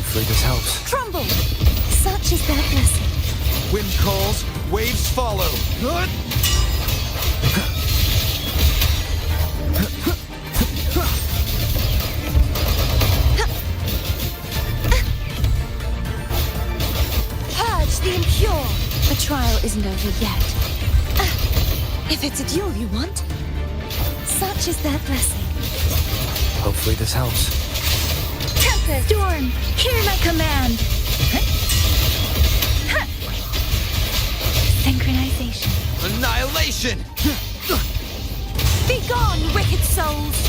Hopefully this helps. Trumble! Such is their blessing. Wind calls, waves follow. Purge the impure! The trial isn't over yet. If it's a duel you want, such is their blessing. Hopefully this helps. Tempest! Storm! Hear my command! Synchronization. Annihilation! Be gone, wicked souls!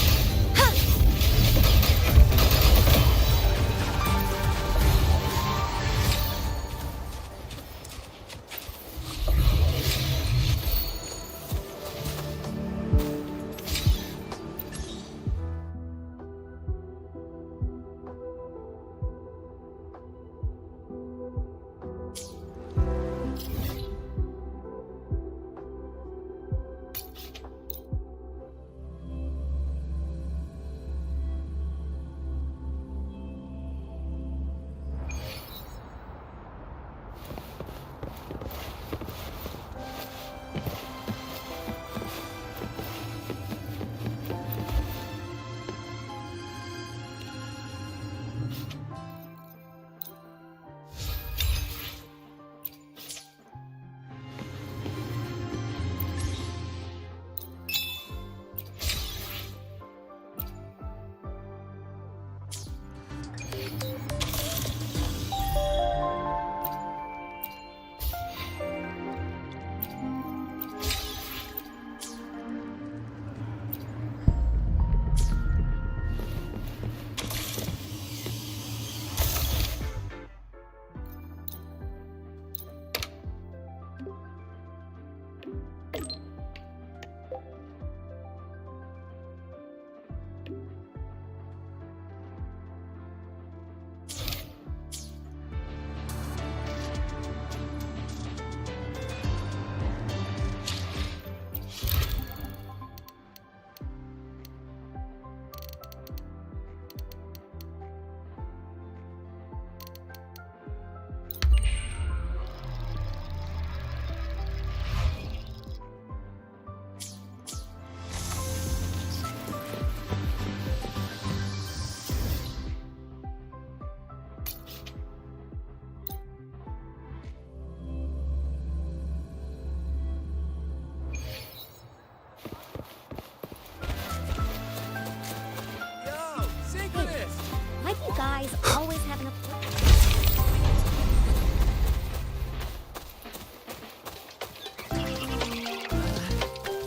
Why do you guys always having a...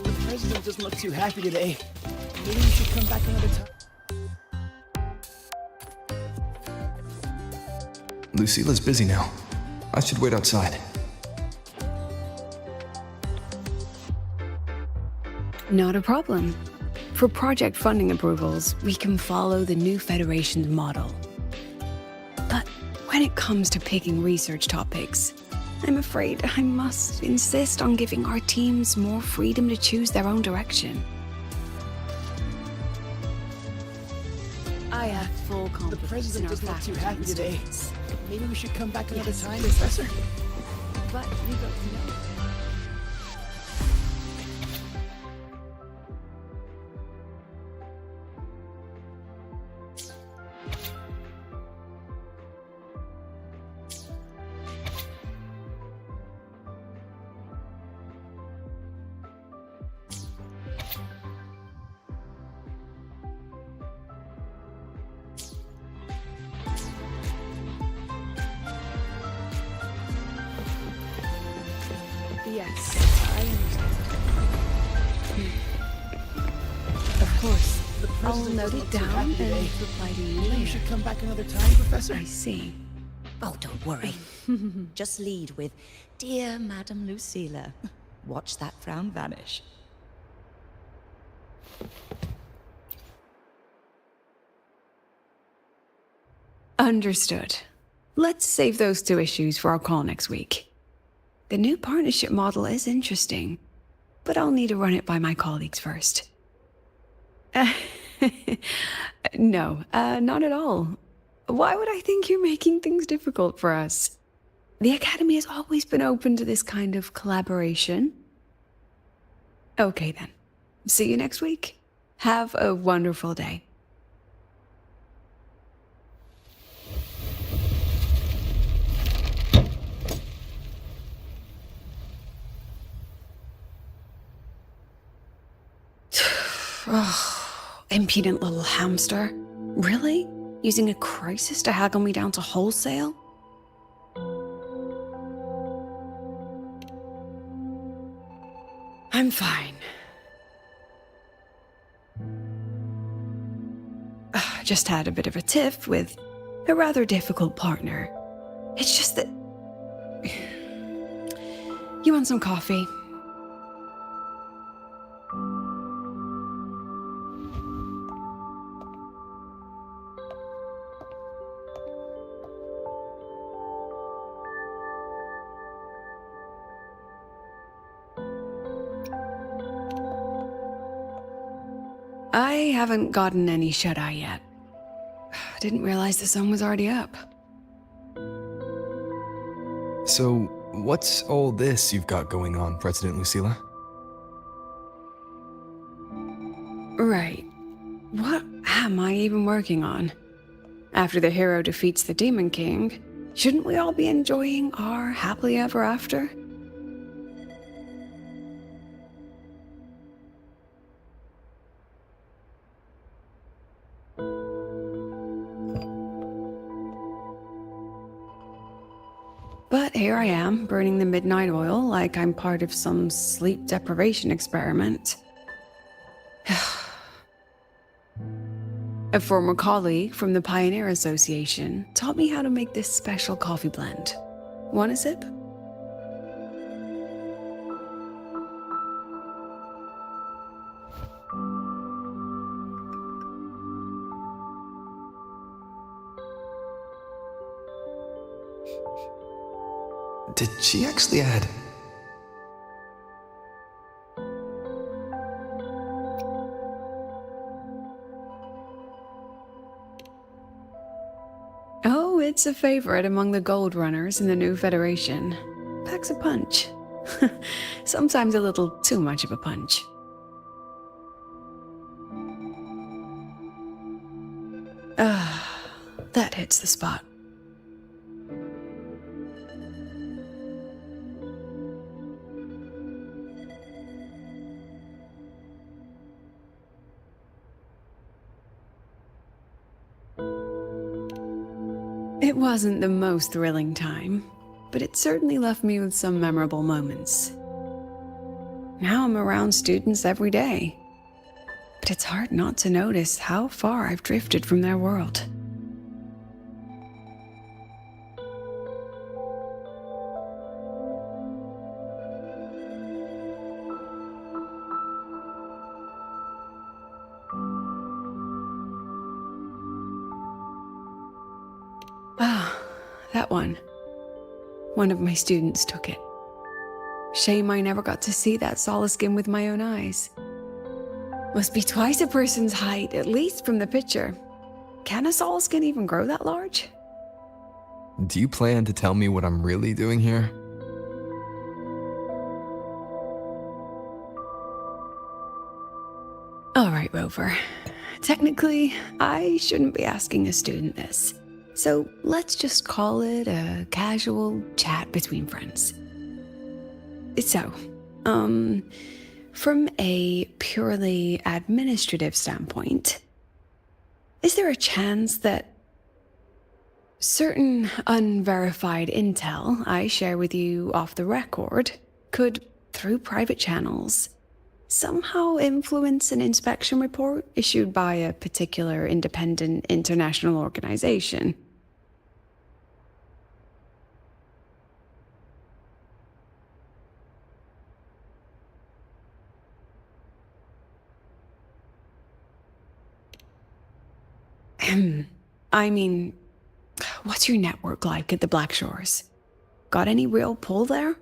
The president doesn't look too happy today. Maybe we should come back another time. Lucilla's busy now. I should wait outside. Not a problem. For project funding approvals, we can follow the new Federation's model. But when it comes to picking research topics, I'm afraid I must insist on giving our teams more freedom to choose their own direction. I have full The confidence in president our doesn't look too faculty happy and today. students. Maybe we should come back another Yes, time, Professor. Professor. But we don't know. Yes, I understand. Of course. The I'll president note doesn't it look too down happy and today. reply to you Maybe we later. should come back another time, Professor. I see. Oh, don't worry. Just lead with, "Dear Madam Lucilla." Watch that frown vanish. Understood. Let's save those two issues for our call next week. The new partnership model is interesting, but I'll need to run it by my colleagues first. No, not at all. Why would I think you're making things difficult for us? The Academy has always been open to this kind of collaboration. Okay then. See you next week. Have a wonderful day. Oh, impudent little hamster. Really? Using a crisis to haggle me down to wholesale? I'm fine. Just had a bit of a tiff with a rather difficult partner. It's just that... You want some coffee? I haven't gotten any shut-eye yet. Didn't realize the sun was already up. So, what's all this you've got going on, President Lucilla? Right. What am I even working on? After the hero defeats the Demon King, shouldn't we all be enjoying our happily ever after? But here I am, burning the midnight oil like I'm part of some sleep deprivation experiment. A former colleague from the Pioneer Association taught me how to make this special coffee blend. Want a sip? Did she actually add... Oh, it's a favorite among the gold runners in the new Federation. Packs a punch. Sometimes a little too much of a punch. That hits the spot. It wasn't the most thrilling time, but it certainly left me with some memorable moments. Now I'm around students every day, but it's hard not to notice how far I've drifted from their world. That one. One of my students took it. Shame I never got to see that solace skin with my own eyes. Must be twice a person's height, at least from the picture. Can a solace skin even grow that large? Do you plan to tell me what I'm really doing here? All right, Rover. Technically, I shouldn't be asking a student this. So let's just call it a casual chat between friends. So, from a purely administrative standpoint, is there a chance that certain unverified intel I share with you off the record could, through private channels, somehow influence an inspection report issued by a particular independent international organization? I mean, what's your network like at the Black Shores? Got any real pull there?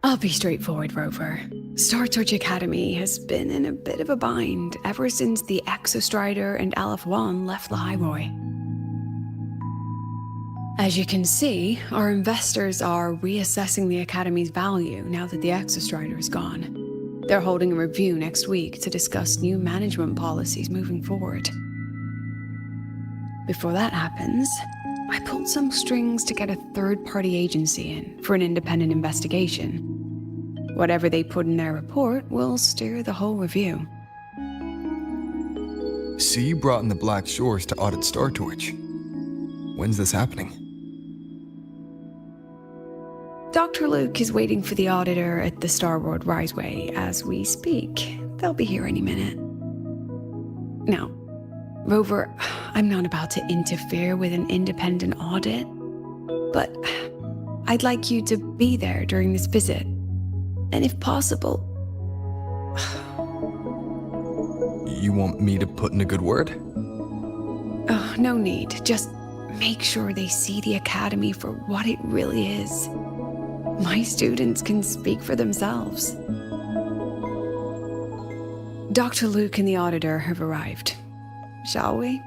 I'll be straightforward, Rover. Star Torch Academy has been in a bit of a bind ever since the Exostrider and Aleph 1 left Lahairoi. As you can see, our investors are reassessing the Academy's value now that the Exostrider is gone. They're holding a review next week to discuss new management policies moving forward. Before that happens, I pulled some strings to get a third-party agency in for an independent investigation. Whatever they put in their report will steer the whole review. So you brought in the Black Shores to audit Star Torch. When's this happening? Dr. Luke is waiting for the auditor at the Starboard Riseway as we speak. They'll be here any minute. Now, Rover, I'm not about to interfere with an independent audit, but I'd like you to be there during this visit. And if possible... You want me to put in a good word? Oh, no need. Just make sure they see the Academy for what it really is. My students can speak for themselves. Dr. Luke and the auditor have arrived. Shall we?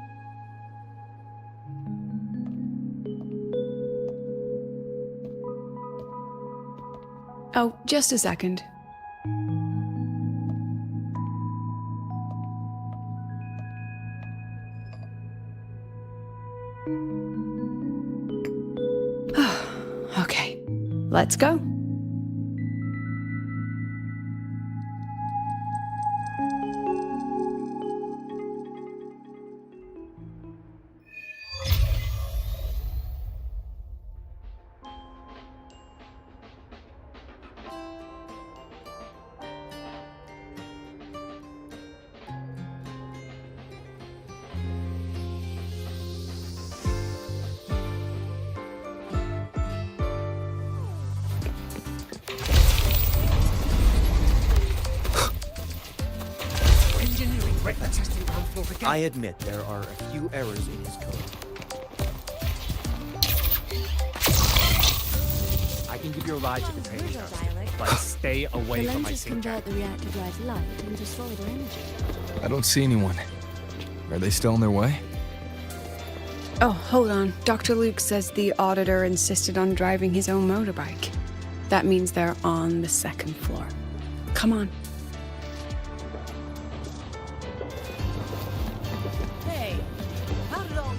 Oh, just a second. Okay, let's go. I admit there are a few errors in his code. I can give you a ride to the training Visual house, dialect. but stay away The from my lenses sync convert the reactor drive's light into soluble energy. I don't see anyone. Are they still on their way? Oh, hold on. Dr. Luke says the auditor insisted on driving his own motorbike. That means they're on the second floor. Come on. Hey, how did all...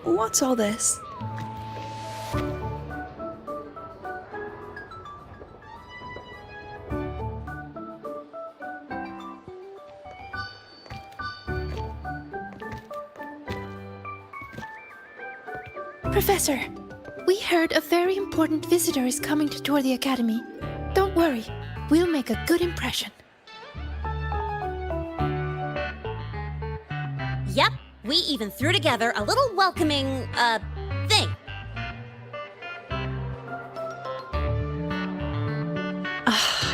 What's all this? Professor, we heard a very important visitor is coming to tour the Academy. Don't worry, we'll make a good impression. Yep, we even threw together a little welcoming, thing.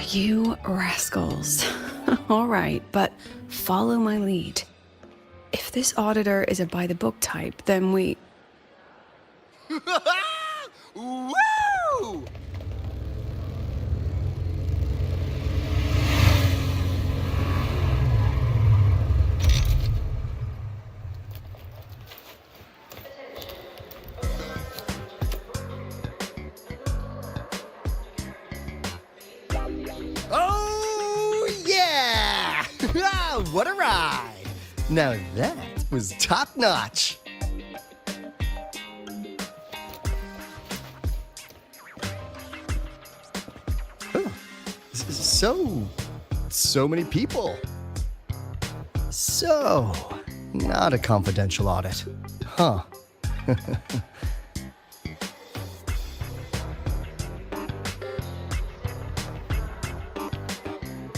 You rascals. All right, but follow my lead. If this auditor is a by-the-book type, then we... Woo! Oh, yeah! What a ride! Now that was top-notch. So many people. So, not a confidential audit. Huh.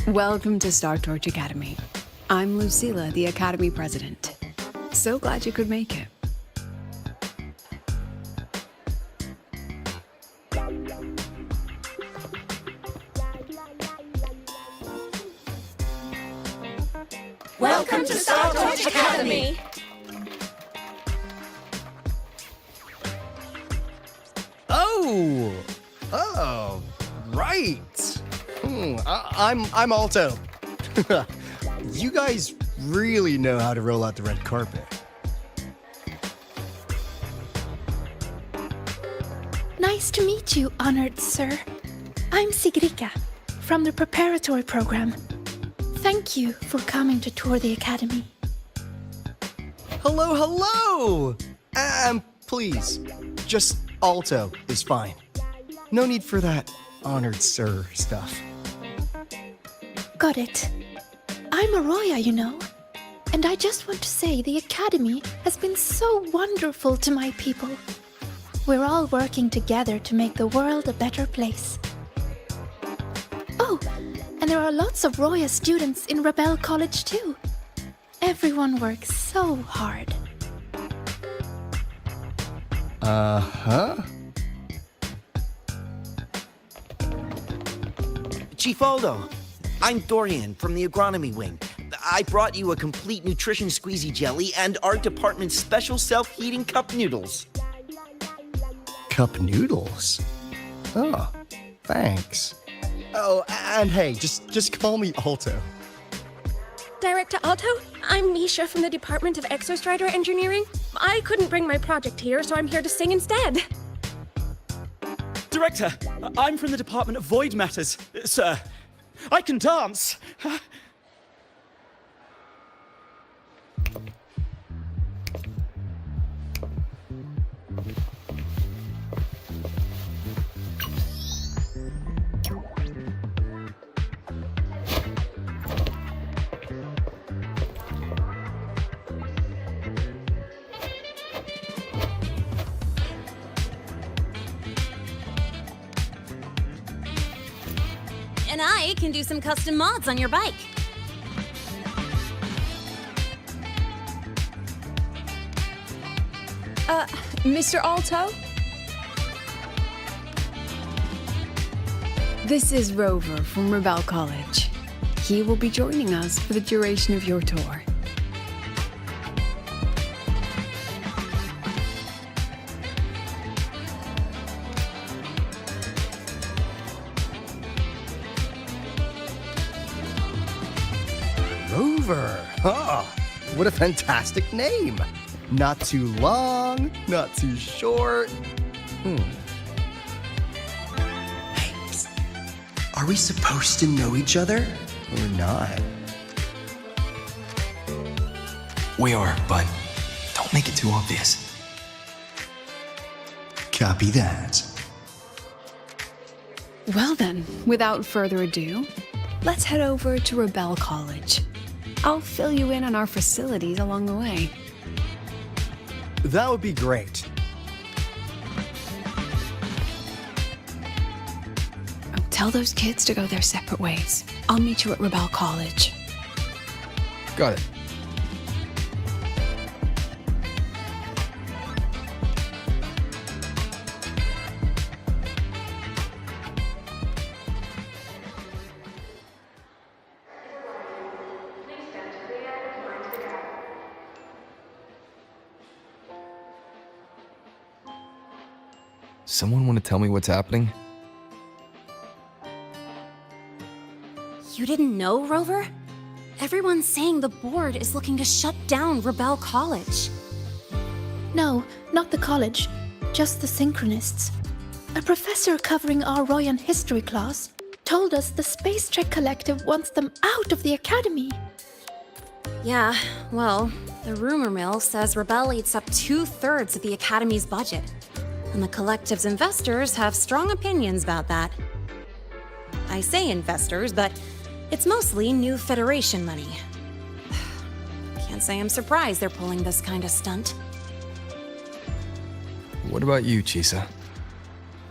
Welcome to Star Torch Academy. I'm Lucilla, the Academy President. So glad you could make it. Academy! Oh, right. I'm Alto. You guys really know how to roll out the red carpet. Nice to meet you, honored sir. I'm Sigrika, from the preparatory program. Thank you for coming to tour the academy. Hello. Please, just Alto is fine. No need for that honored sir stuff. Got it. I'm a Roya, you know. And I just want to say the academy has been so wonderful to my people. We're all working together to make the world a better place. Oh, and there are lots of Roya students in Rebel College too. Everyone works so hard. Uh-huh. Chief Aldo, I'm Dorian from the agronomy wing. I brought you a complete nutrition squeezy jelly and our department's special self-heating cup noodles. Cup noodles? Oh, thanks. Oh, and hey, just call me Alto. Director Alto, I'm Misha from the Department of Exostrider Engineering. I couldn't bring my project here, so I'm here to sing instead. Director, I'm from the Department of Void Matters. Sir, I can dance. And I can do some custom mods on your bike. Mr. Alto? This is Rover from Rebel College. He will be joining us for the duration of your tour. Rover. Ah, what a fantastic name. Not too long, not too short. Hey, psst. Are we supposed to know each other or not? We are, but don't make it too obvious. Copy that. Well then, without further ado, let's head over to Rebel College. I'll fill you in on our facilities along the way. That would be great. Oh, tell those kids to go their separate ways. I'll meet you at Rebel College. Got it. Someone want to tell me what's happening? You didn't know, Rover? Everyone's saying the board is looking to shut down Rebel College. No, not the college, just the Synchronists. A professor covering our Royan history class told us the Space Trek Collective wants them out of the academy. Yeah, well, the rumor mill says Rebel eats up 2/3 of the academy's budget. And the collective's investors have strong opinions about that. I say investors, but it's mostly new Federation money. Can't say I'm surprised they're pulling this kind of stunt. What about you, Chisa?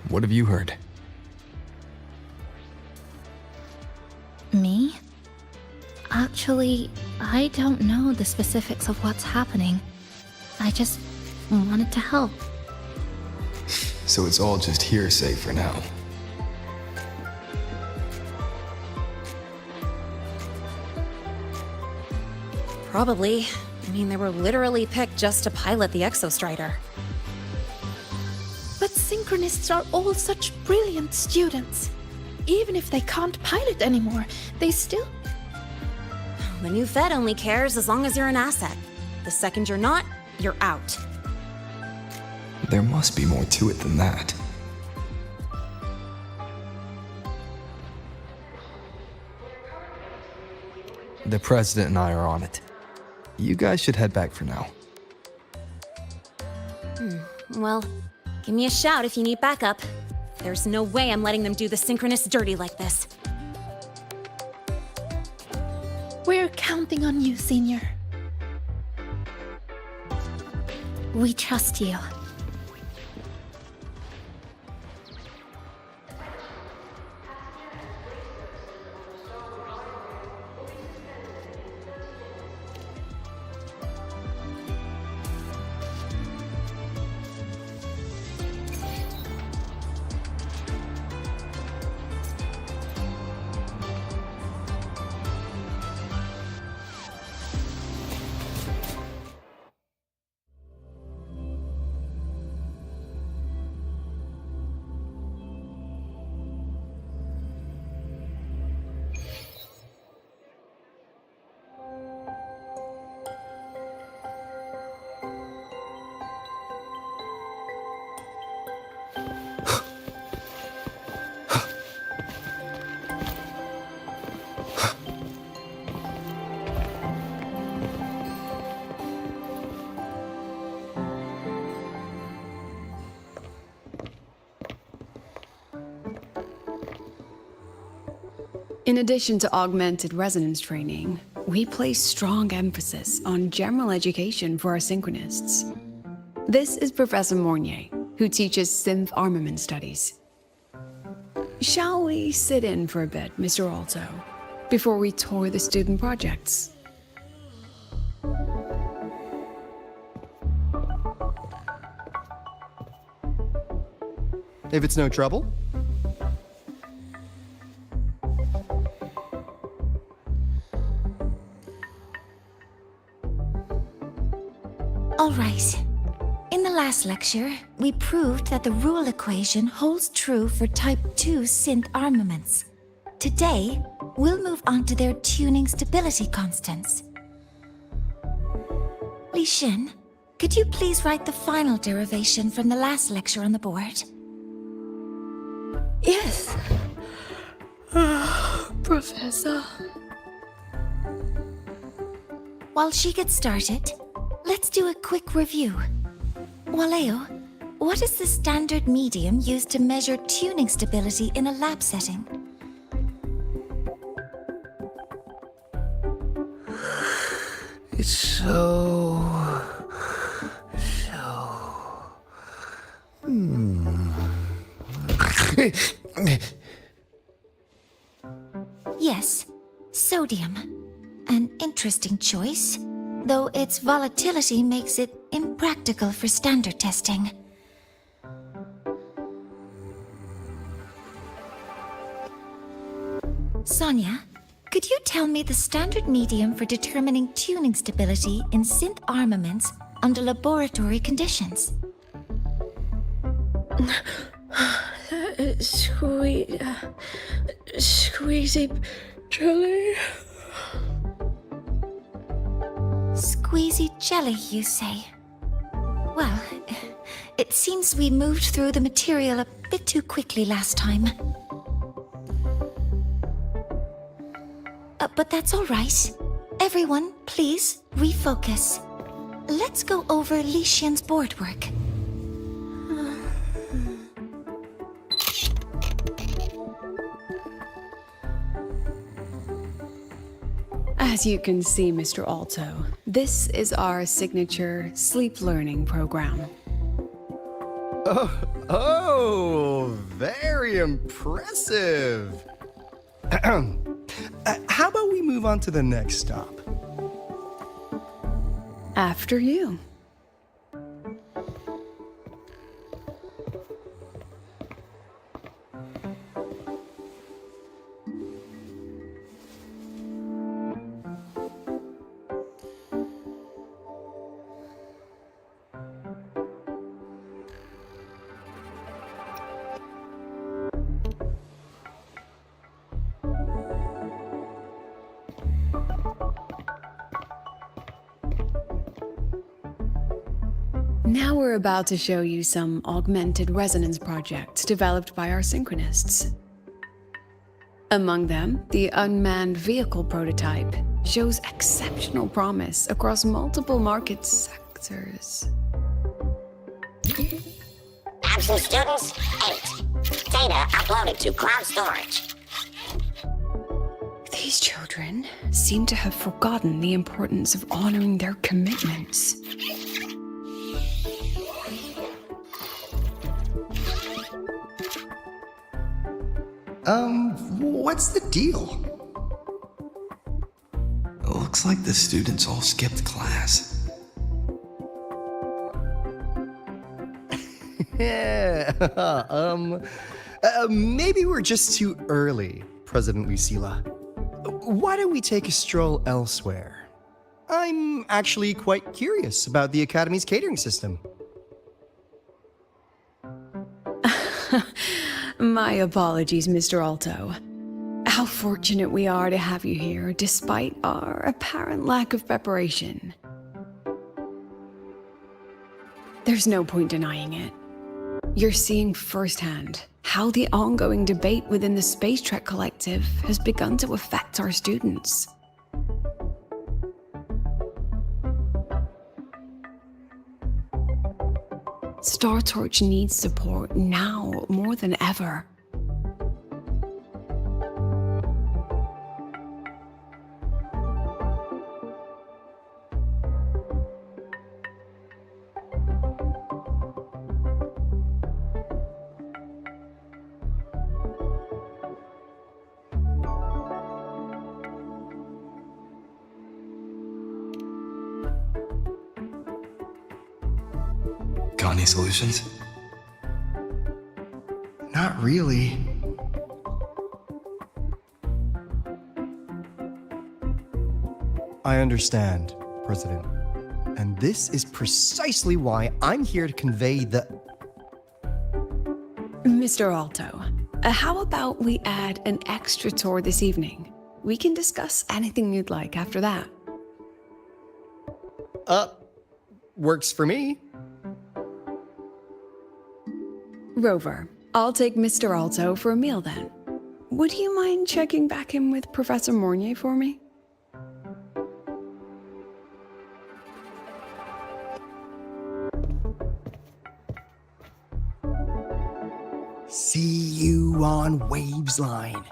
What have you heard? Me? Actually, I don't know the specifics of what's happening. I just wanted to help. So it's all just hearsay for now. Probably. I mean, they were literally picked just to pilot the Exostrider. But synchronists are all such brilliant students. Even if they can't pilot anymore, they still... The new Fed only cares as long as you're an asset. The second you're not, you're out. There must be more to it than that. The President and I are on it. You guys should head back for now. Well, give me a shout if you need backup. There's no way I'm letting them do the Synchronists dirty like this. We're counting on you, Senior. We trust you. In addition to augmented resonance training, we place strong emphasis on general education for our synchronists. This is Professor Mornier, who teaches synth armament studies. Shall we sit in for a bit, Mr. Alto, before we tour the student projects? If it's no trouble. All right. In the last lecture, we proved that the rule equation holds true for Type 2 synth armaments. Today, we'll move on to their tuning stability constants. Li Xin, could you please write the final derivation from the last lecture on the board? Yes. Professor. While she gets started, let's do a quick review. Waleo, what is the standard medium used to measure tuning stability in a lab setting? It's so... Yes, sodium. An interesting choice, though its volatility makes it impractical for standard testing. Sonia, could you tell me the standard medium for determining tuning stability in synth armaments under laboratory conditions? Squeezy jelly. Squeezy jelly, you say? Well, it seems we moved through the material a bit too quickly last time. But that's all right. Everyone, please refocus. Let's go over Li Xian's board work. As you can see, Mr. Alto, this is our signature sleep learning program. Oh, very impressive. How about we move on to the next stop? After you. Now we're about to show you some augmented resonance projects developed by our synchronists. Among them, the unmanned vehicle prototype shows exceptional promise across multiple market sectors. Absent students, 8. Data uploaded to cloud storage. These children seem to have forgotten the importance of honoring their commitments. What's the deal? Looks like the students all skipped class. Yeah, maybe we're just too early, President Lucilla. Why don't we take a stroll elsewhere? I'm actually quite curious about the Academy's catering system. My apologies, Mr. Alto. How fortunate we are to have you here, despite our apparent lack of preparation. There's no point denying it. You're seeing firsthand how the ongoing debate within the Space Trek Collective has begun to affect our students. Star Torch needs support now more than ever. Got any solutions? Not really. I understand, President. And this is precisely why I'm here to convey the... Mr. Alto, how about we add an extra tour this evening? We can discuss anything you'd like after that. Works for me. Rover, I'll take Mr. Alto for a meal then. Would you mind checking back in with Professor Mornier for me? See you on Waves Line.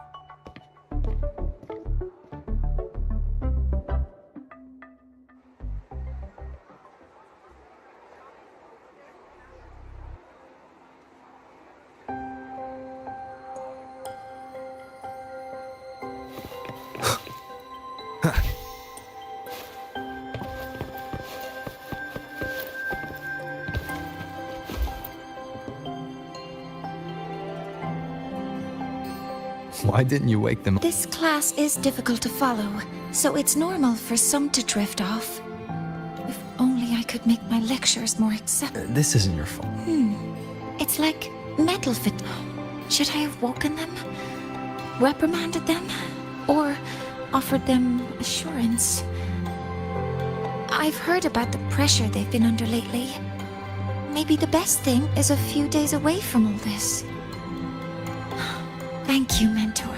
Why didn't you wake them up? This class is difficult to follow, so it's normal for some to drift off. If only I could make my lectures more acceptable. This isn't your fault. It's like metal fit. Should I have woken them? Reprimanded them? Or offered them assurance? I've heard about the pressure they've been under lately. Maybe the best thing is a few days away from all this. Thank you, Mentor.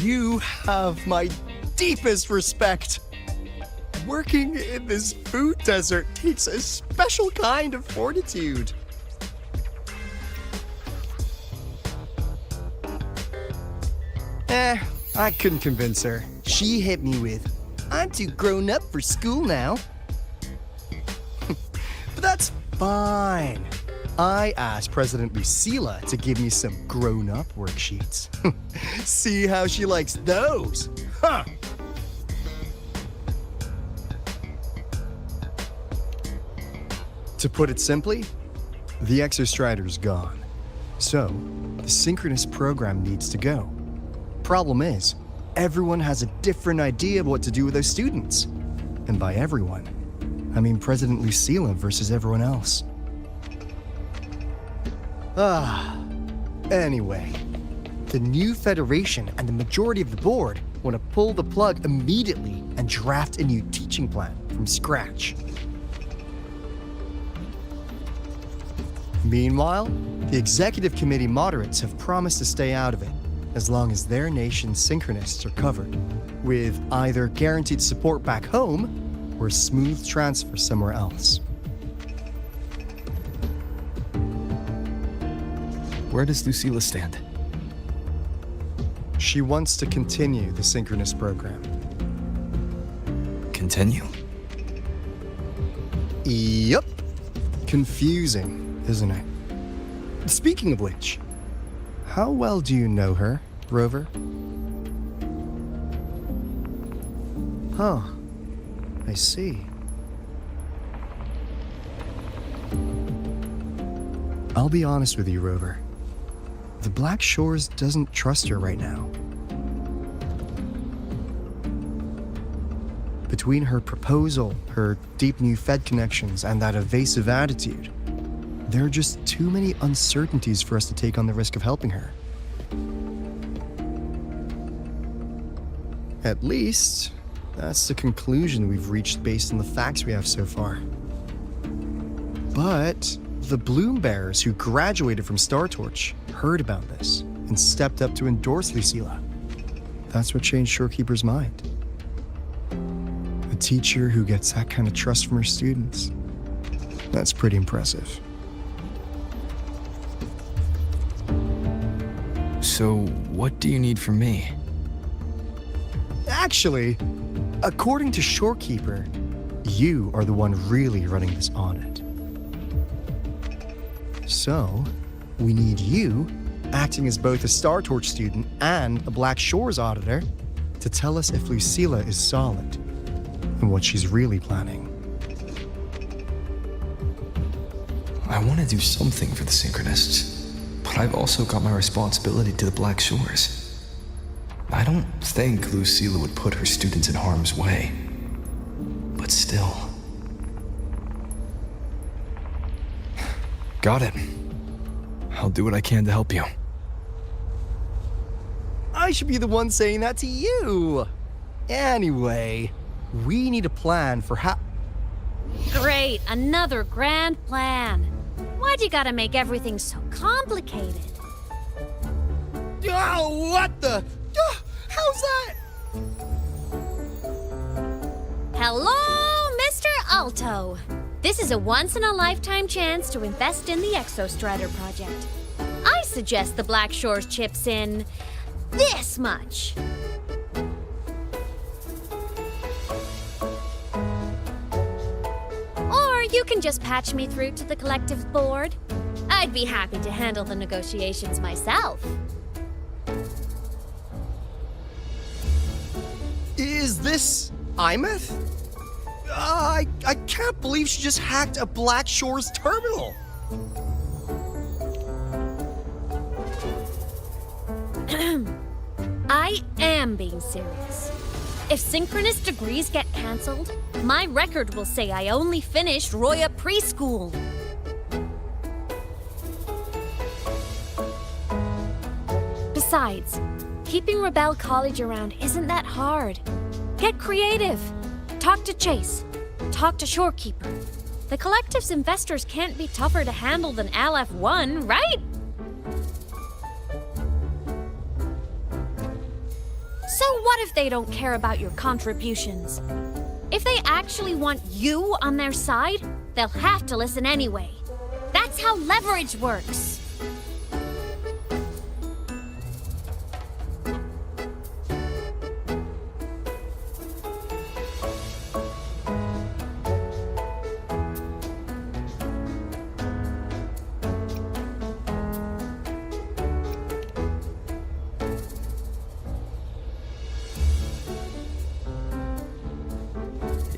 You have my deepest respect. Working in this food desert takes a special kind of fortitude. I couldn't convince her. She hit me with, "I'm too grown up for school now." But that's fine. I asked President Lucilla to give me some grown-up worksheets. See how she likes those. Huh. To put it simply, the Exostrider's gone. So, the synchronous program needs to go. Problem is, everyone has a different idea of what to do with those students. And by everyone, I mean President Lucilla versus everyone else. Anyway, the new Federation and the majority of the board want to pull the plug immediately and draft a new teaching plan from scratch. Meanwhile, the executive committee moderates have promised to stay out of it as long as their nation's synchronists are covered, with either guaranteed support back home or a smooth transfer somewhere else. Where does Lucilla stand? She wants to continue the synchronous program. Continue? Yup. Confusing, isn't it? Speaking of which, how well do you know her, Rover? Huh. I see. I'll be honest with you, Rover. The Black Shores doesn't trust her right now. Between her proposal, her deep new Fed connections, and that evasive attitude, there are just too many uncertainties for us to take on the risk of helping her. At least, that's the conclusion we've reached based on the facts we have so far. But the Bloom Bearers who graduated from Star Torch heard about this and stepped up to endorse Lucilla. That's what changed Shorekeeper's mind. A teacher who gets that kind of trust from her students. That's pretty impressive. So, what do you need from me? Actually, according to Shorekeeper, you are the one really running this audit. So, we need you, acting as both a Star Torch student and a Black Shores auditor, to tell us if Lucilla is solid and what she's really planning. I want to do something for the Synchronists, but I've also got my responsibility to the Black Shores. I don't think Lucilla would put her students in harm's way, but still. Got it. I'll do what I can to help you. I should be the one saying that to you. Anyway, we need a plan for how... Great, another grand plan. Why'd you gotta make everything so complicated? Oh, what the... how's that? Hello, Mr. Alto. This is a once-in-a-lifetime chance to invest in the Exostrider project. I suggest the Black Shores chips in this much. Or you can just patch me through to the collective board. I'd be happy to handle the negotiations myself. Is this Imeth? I can't believe she just hacked a Black Shores terminal. I am being serious. If synchronous degrees get cancelled, my record will say I only finished Roya preschool. Besides, keeping Rebel College around isn't that hard. Get creative. Talk to Chase. Talk to Shorekeeper. The Collective's investors can't be tougher to handle than LF1, right? what if they don't care about your contributions? If they actually want you on their side, they'll have to listen anyway. That's how leverage works.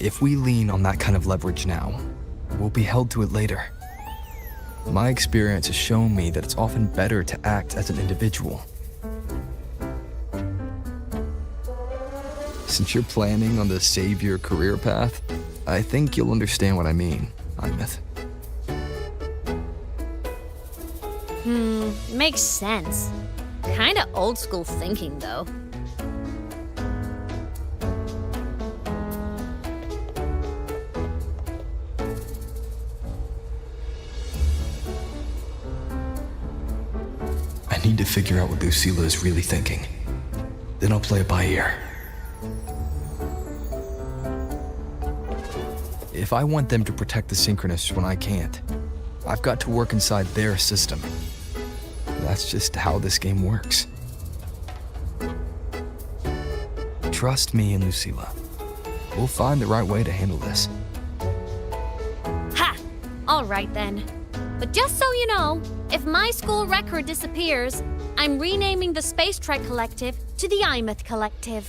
If we lean on that kind of leverage now, we'll be held to it later. My experience has shown me that it's often better to act as an individual. Since you're planning on the savior career path, I think you'll understand what I mean, Imeth. Makes sense. Kinda old school thinking, though. I need to figure out what Lucilla is really thinking. Then I'll play it by ear. If I want them to protect the Synchronists when I can't, I've got to work inside their system. That's just how this game works. Trust me and Lucilla. We'll find the right way to handle this. Ha! Alright then. But just so you know, if my school record disappears, I'm renaming the Space Trek Collective to the Imeth Collective.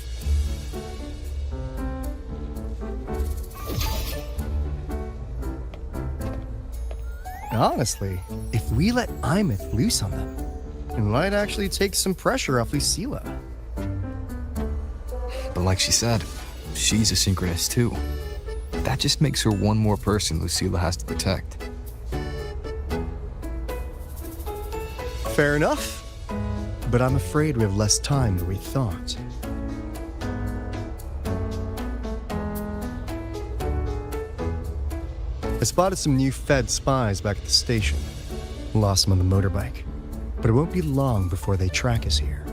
Honestly, if we let Imeth loose on them, it might actually take some pressure off Lucilla. But like she said, she's a Synchronist too. That just makes her one more person Lucilla has to protect. Fair enough, but I'm afraid we have less time than we thought. I spotted some new Fed spies back at the station. Lost them on the motorbike, but it won't be long before they track us here.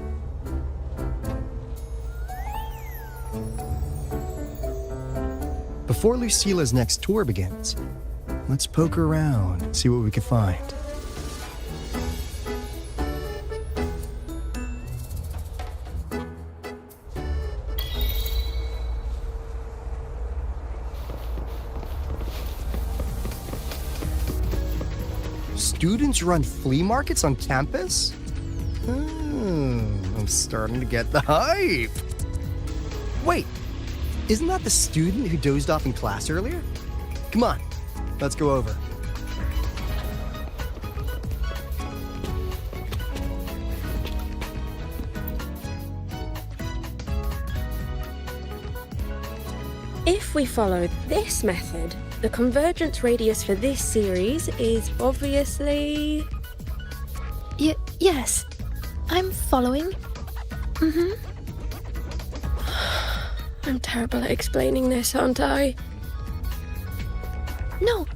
Before Lucilla's next tour begins, let's poke around, see what we can find. Students run flea markets on campus? I'm starting to get the hype. Wait, isn't that the student who dozed off in class earlier? Come on, let's go over. If we follow this method, the convergence radius for this series is obviously... Yes, I'm following. I'm terrible at explaining this, aren't I? No,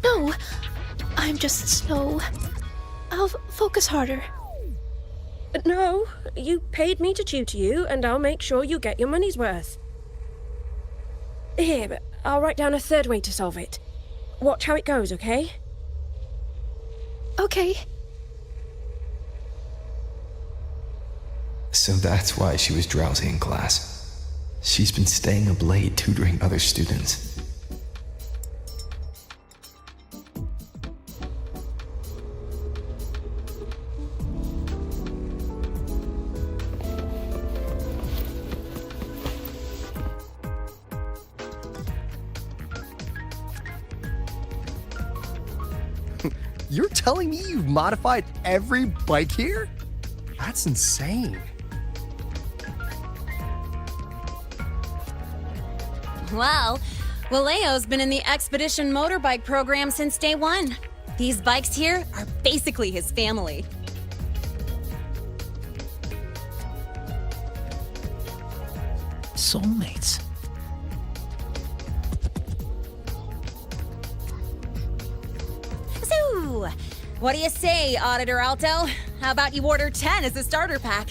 I'm just slow. I'll focus harder. No, you paid me to tutor you, and I'll make sure you get your money's worth. Here, I'll write down a third way to solve it. Watch how it goes, okay? Okay. So that's why she was drowsy in class. She's been staying up late tutoring other students. You're telling me you've modified every bike here? That's insane. Well, Waleo's been in the Expedition motorbike program since day one. These bikes here are basically his family. Soulmates. So, what do you say, Auditor Alto? How about you order 10 as a starter pack?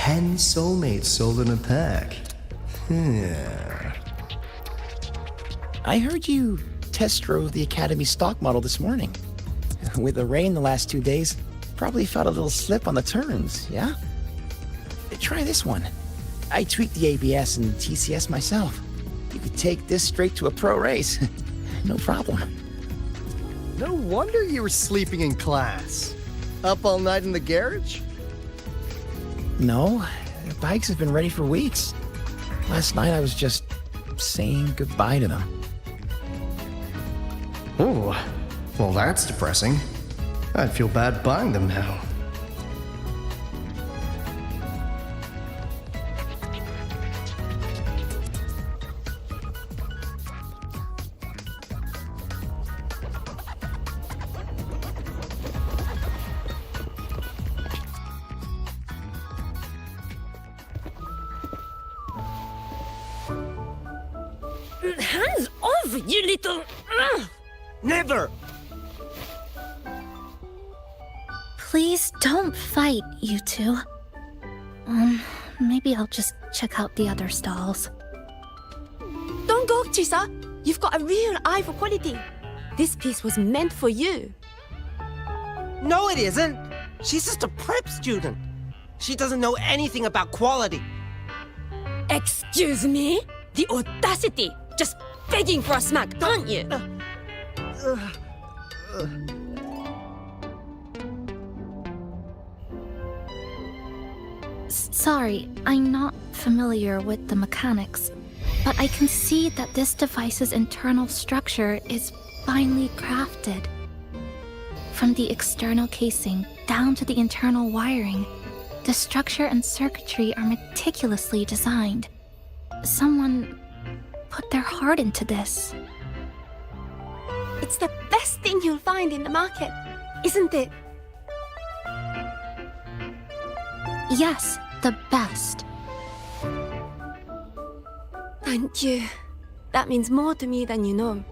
10 soulmates sold in a pack. I heard you test drove the Academy stock model this morning. With the rain the last 2 days, probably felt a little slip on the turns, yeah? Try this one. I tweaked the ABS and TCS myself. You could take this straight to a pro race. No problem. No wonder you were sleeping in class. Up all night in the garage? No, the bikes have been ready for weeks. Last night I was just saying goodbye to them. Oh, well that's depressing. I'd feel bad buying them now. Hands off, you little... Never! Please don't fight, you two. Maybe I'll just check out the other stalls. Don't go, Chisa. You've got a real eye for quality. This piece was meant for you. No, it isn't. She's just a prep student. She doesn't know anything about quality. Excuse me? The audacity! Just begging for a smack, aren't you? Sorry, I'm not familiar with the mechanics, but I can see that this device's internal structure is finely crafted. From the external casing down to the internal wiring, the structure and circuitry are meticulously designed. Someone put their heart into this. It's the best thing you'll find in the market, isn't it? Yes, the best. Thank you. That means more to me than you know.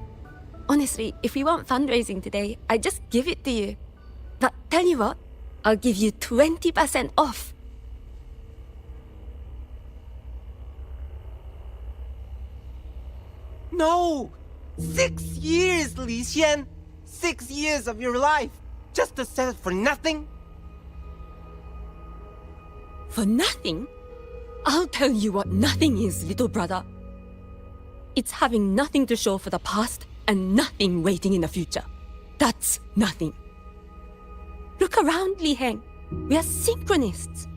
Honestly, if we weren't fundraising today, I'd just give it to you. But tell you what, I'll give you 20% off. No! 6 years, Li Xian! 6 years of your life! Just to sell it for nothing? For nothing? I'll tell you what nothing is, little brother. It's having nothing to show for the past and nothing waiting in the future. That's nothing. Look around, Li Heng. We are synchronists.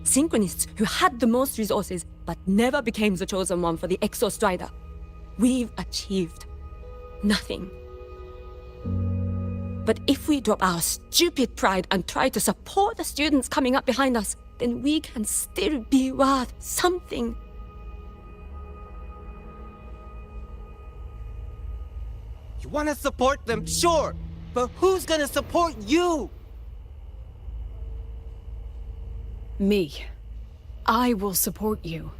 Synchronists who had the most resources but never became the chosen one for the Exo Strider. We've achieved nothing. But if we drop our stupid pride and try to support the students coming up behind us, then we can still be worth something. You want to support them, sure, but who's gonna support you? Me. I will support you.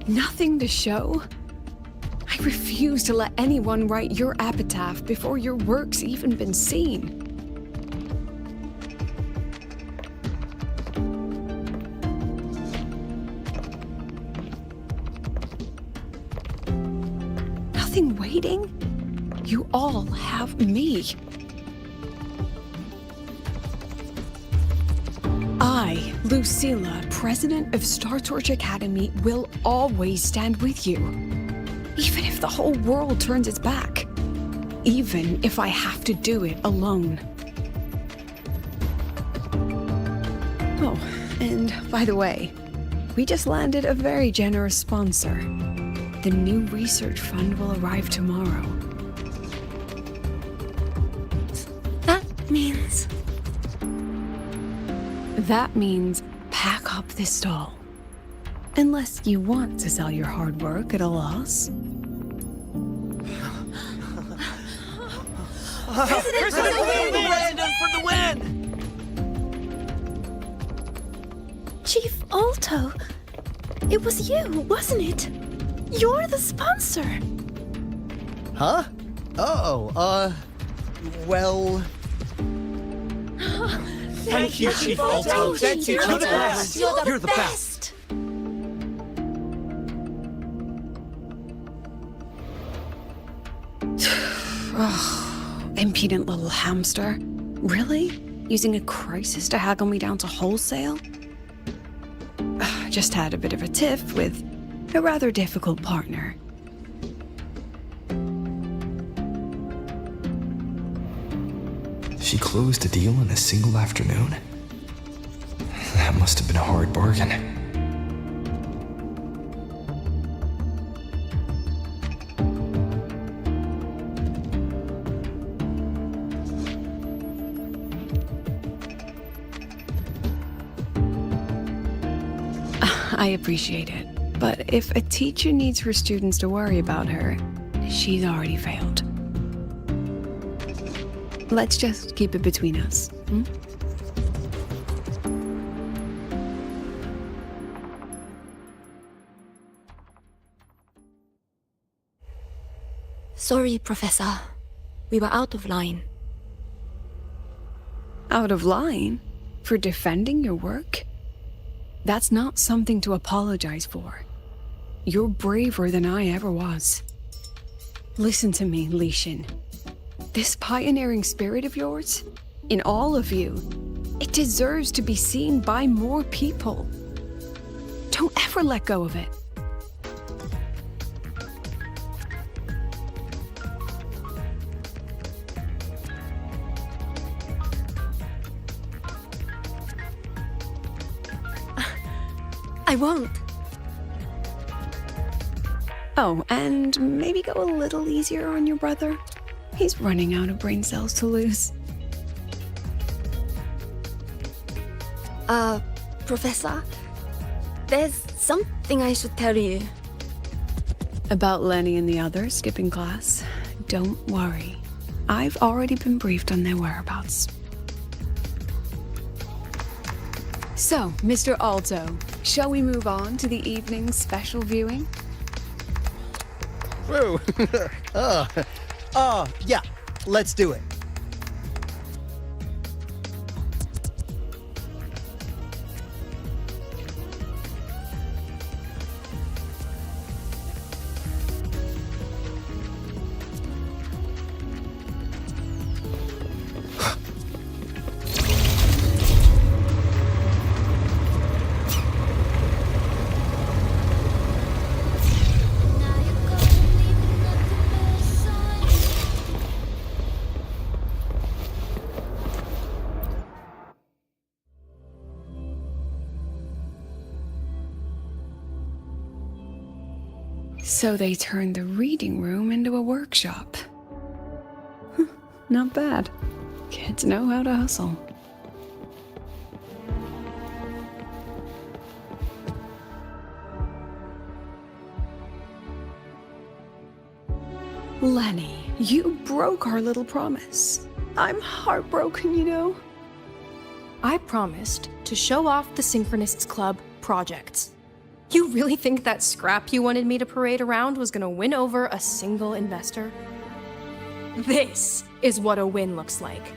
Nothing to show? I refuse to let anyone write your epitaph before your work's even been seen. Nothing waiting? You all have me. I, Lucilla, president of StarTorch Academy, will always stand with you. Even if the whole world turns its back. Even if I have to do it alone. Oh, and by the way, we just landed a very generous sponsor. The new research fund will arrive tomorrow. That means... That means pack up this stall. Unless you want to sell your hard work at a loss. President for the win! President for the win! Chief Alto, it was you, wasn't it? You're the sponsor. Huh? Oh, well... Thank you, Chief Alto. Thank you. You're the best. You're the best. Impudent little hamster. Really? Using a crisis to haggle me down to wholesale? Just had a bit of a tiff with a rather difficult partner. She closed a deal in a single afternoon? That must have been a hard bargain. I appreciate it, but if a teacher needs her students to worry about her, she's already failed. Let's just keep it between us, hmm? Sorry, Professor. We were out of line. Out of line? For defending your work? That's not something to apologize for. You're braver than I ever was. Listen to me, Li Xin. This pioneering spirit of yours, in all of you, it deserves to be seen by more people. Don't ever let go of it. I won't. Oh, and maybe go a little easier on your brother. He's running out of brain cells to lose. Professor, there's something I should tell you. About Lenny and the others skipping class? Don't worry. I've already been briefed on their whereabouts. So, Mr. Alto, shall we move on to the evening's special viewing? Whoa. Yeah, let's do it. So they turned the reading room into a workshop. Not bad. Kids know how to hustle. Lenny, you broke our little promise. I'm heartbroken, you know. I promised to show off the Synchronists Club projects. You really think that scrap you wanted me to parade around was gonna win over a single investor? This is what a win looks like.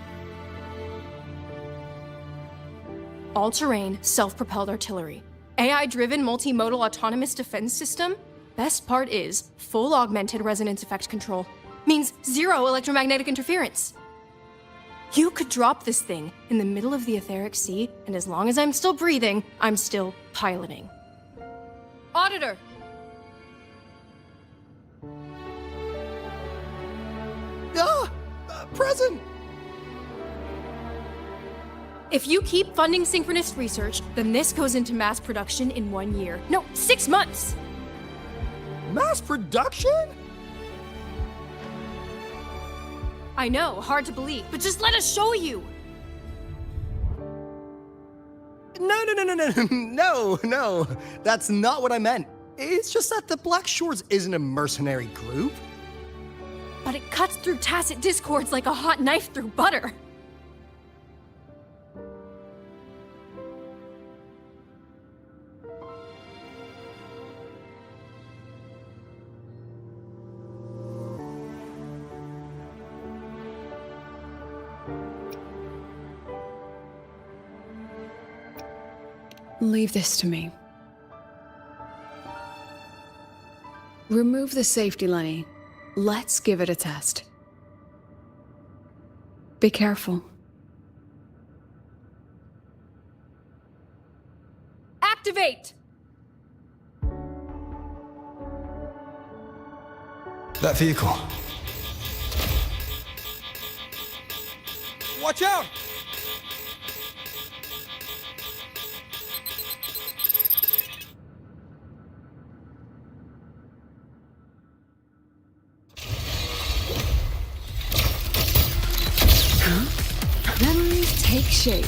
All-terrain, self-propelled artillery. AI-driven multimodal autonomous defense system? Best part is, full augmented resonance effect control. Means zero electromagnetic interference. You could drop this thing in the middle of the etheric sea, and as long as I'm still breathing, I'm still piloting. Auditor! Present! If you keep funding synchronous research, then this goes into mass production in 1 year. No, 6 months! Mass production? I know, hard to believe, but just let us show you! No. That's not what I meant. It's just that the Black Shores isn't a mercenary group. But it cuts through tacit discords like a hot knife through butter. Leave this to me. Remove the safety, Lenny. Let's give it a test. Be careful. Activate! That vehicle. Watch out! Memories take shape.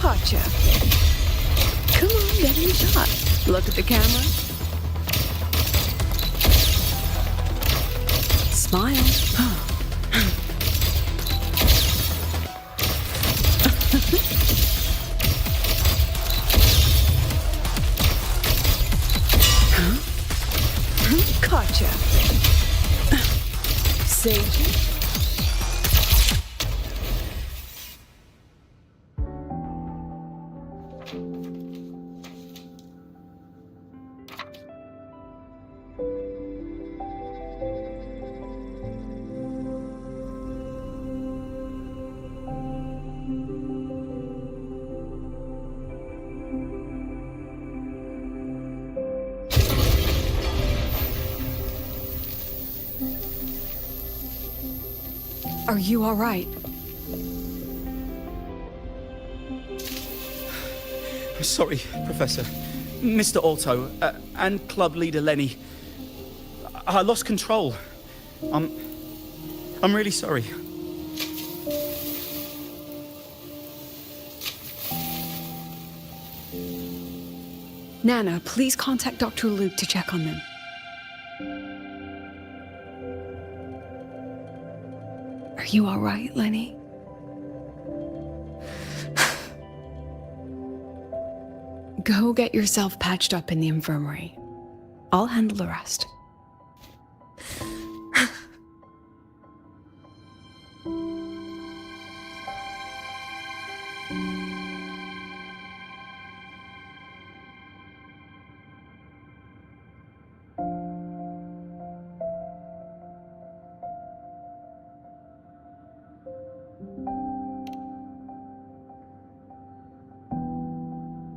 Gotcha. Come on, get in the shot. Look at the camera. Smile. Gotcha. Sage. Are you all right? Sorry, Professor. Mr. Alto, and club leader Lenny. I lost control. I'm really sorry. Nana, please contact Dr. Luke to check on them. Are you all right, Lenny? Go get yourself patched up in the infirmary. I'll handle the rest.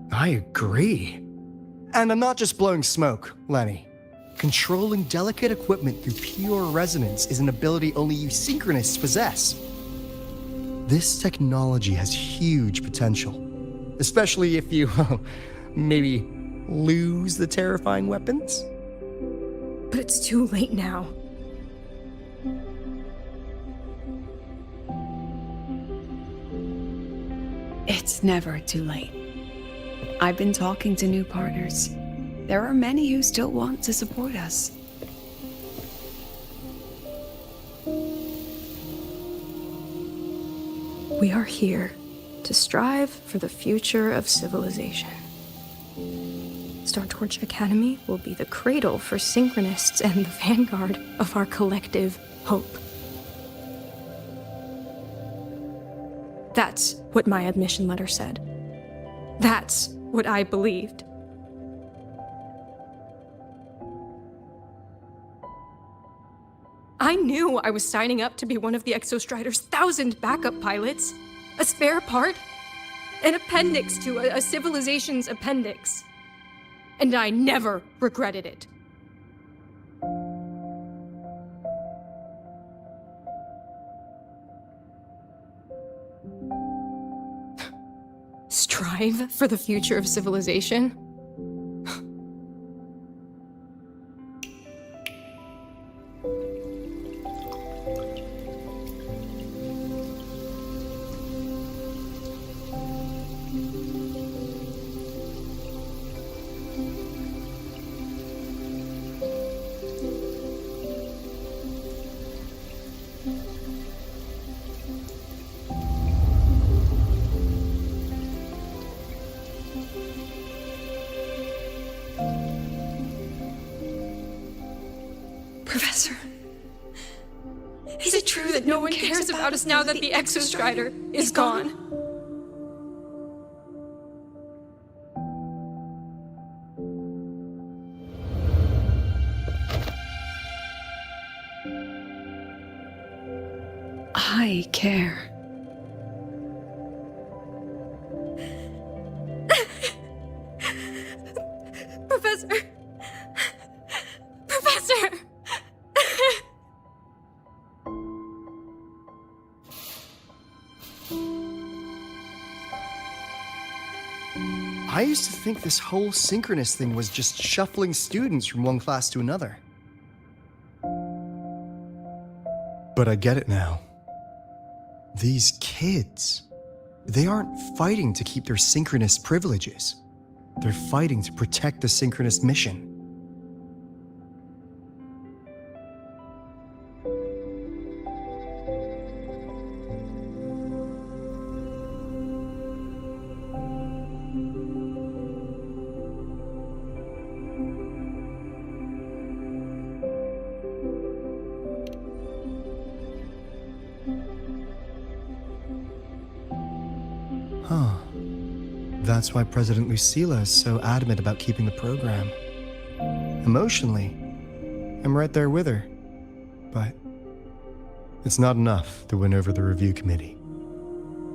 I agree. And I'm not just blowing smoke, Lenny. Controlling delicate equipment through pure resonance is an ability only you synchronists possess. This technology has huge potential, especially if you, maybe lose the terrifying weapons. But it's too late now. It's never too late. I've been talking to new partners. There are many who still want to support us. We are here to strive for the future of civilization. Startorch Academy will be the cradle for synchronists and the vanguard of our collective hope. That's what my admission letter said. That's what I believed. I knew I was signing up to be one of the Exostrider's 1,000 backup pilots, a spare part, an appendix to a civilization's appendix. And I never regretted it. Strive for the future of civilization? Professor. Is it true that no one cares about us now that the Exostrider is gone? I care. Professor! Professor! I used to think this whole synchronous thing was just shuffling students from one class to another. But I get it now. These kids, they aren't fighting to keep their synchronous privileges. They're fighting to protect the synchronous mission. Huh. That's why President Lucilla is so adamant about keeping the program. Emotionally, I'm right there with her. But it's not enough to win over the review committee.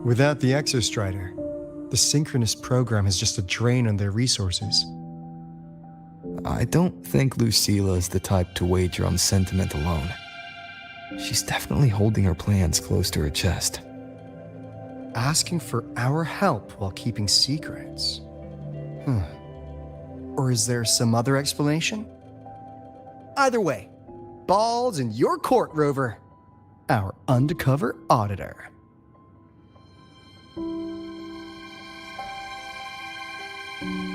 Without the Exostrider, the synchronous program is just a drain on their resources. I don't think Lucilla is the type to wager on sentiment alone. She's definitely holding her plans close to her chest. Asking for our help while keeping secrets. Or is there some other explanation? Either way, ball's in your court, Rover. Our undercover auditor.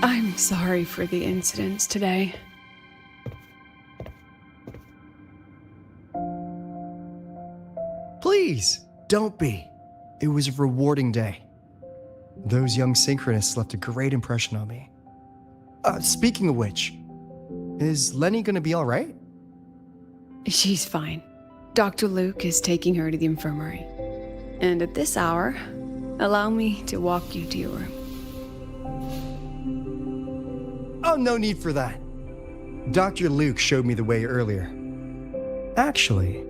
I'm sorry for the incidents today. Please, don't be. It was a rewarding day. Those young synchronists left a great impression on me. Speaking of which, is Lenny gonna be all right? She's fine. Dr. Luke is taking her to the infirmary. And at this hour, allow me to walk you to your room. Oh, no need for that. Dr. Luke showed me the way earlier. Actually,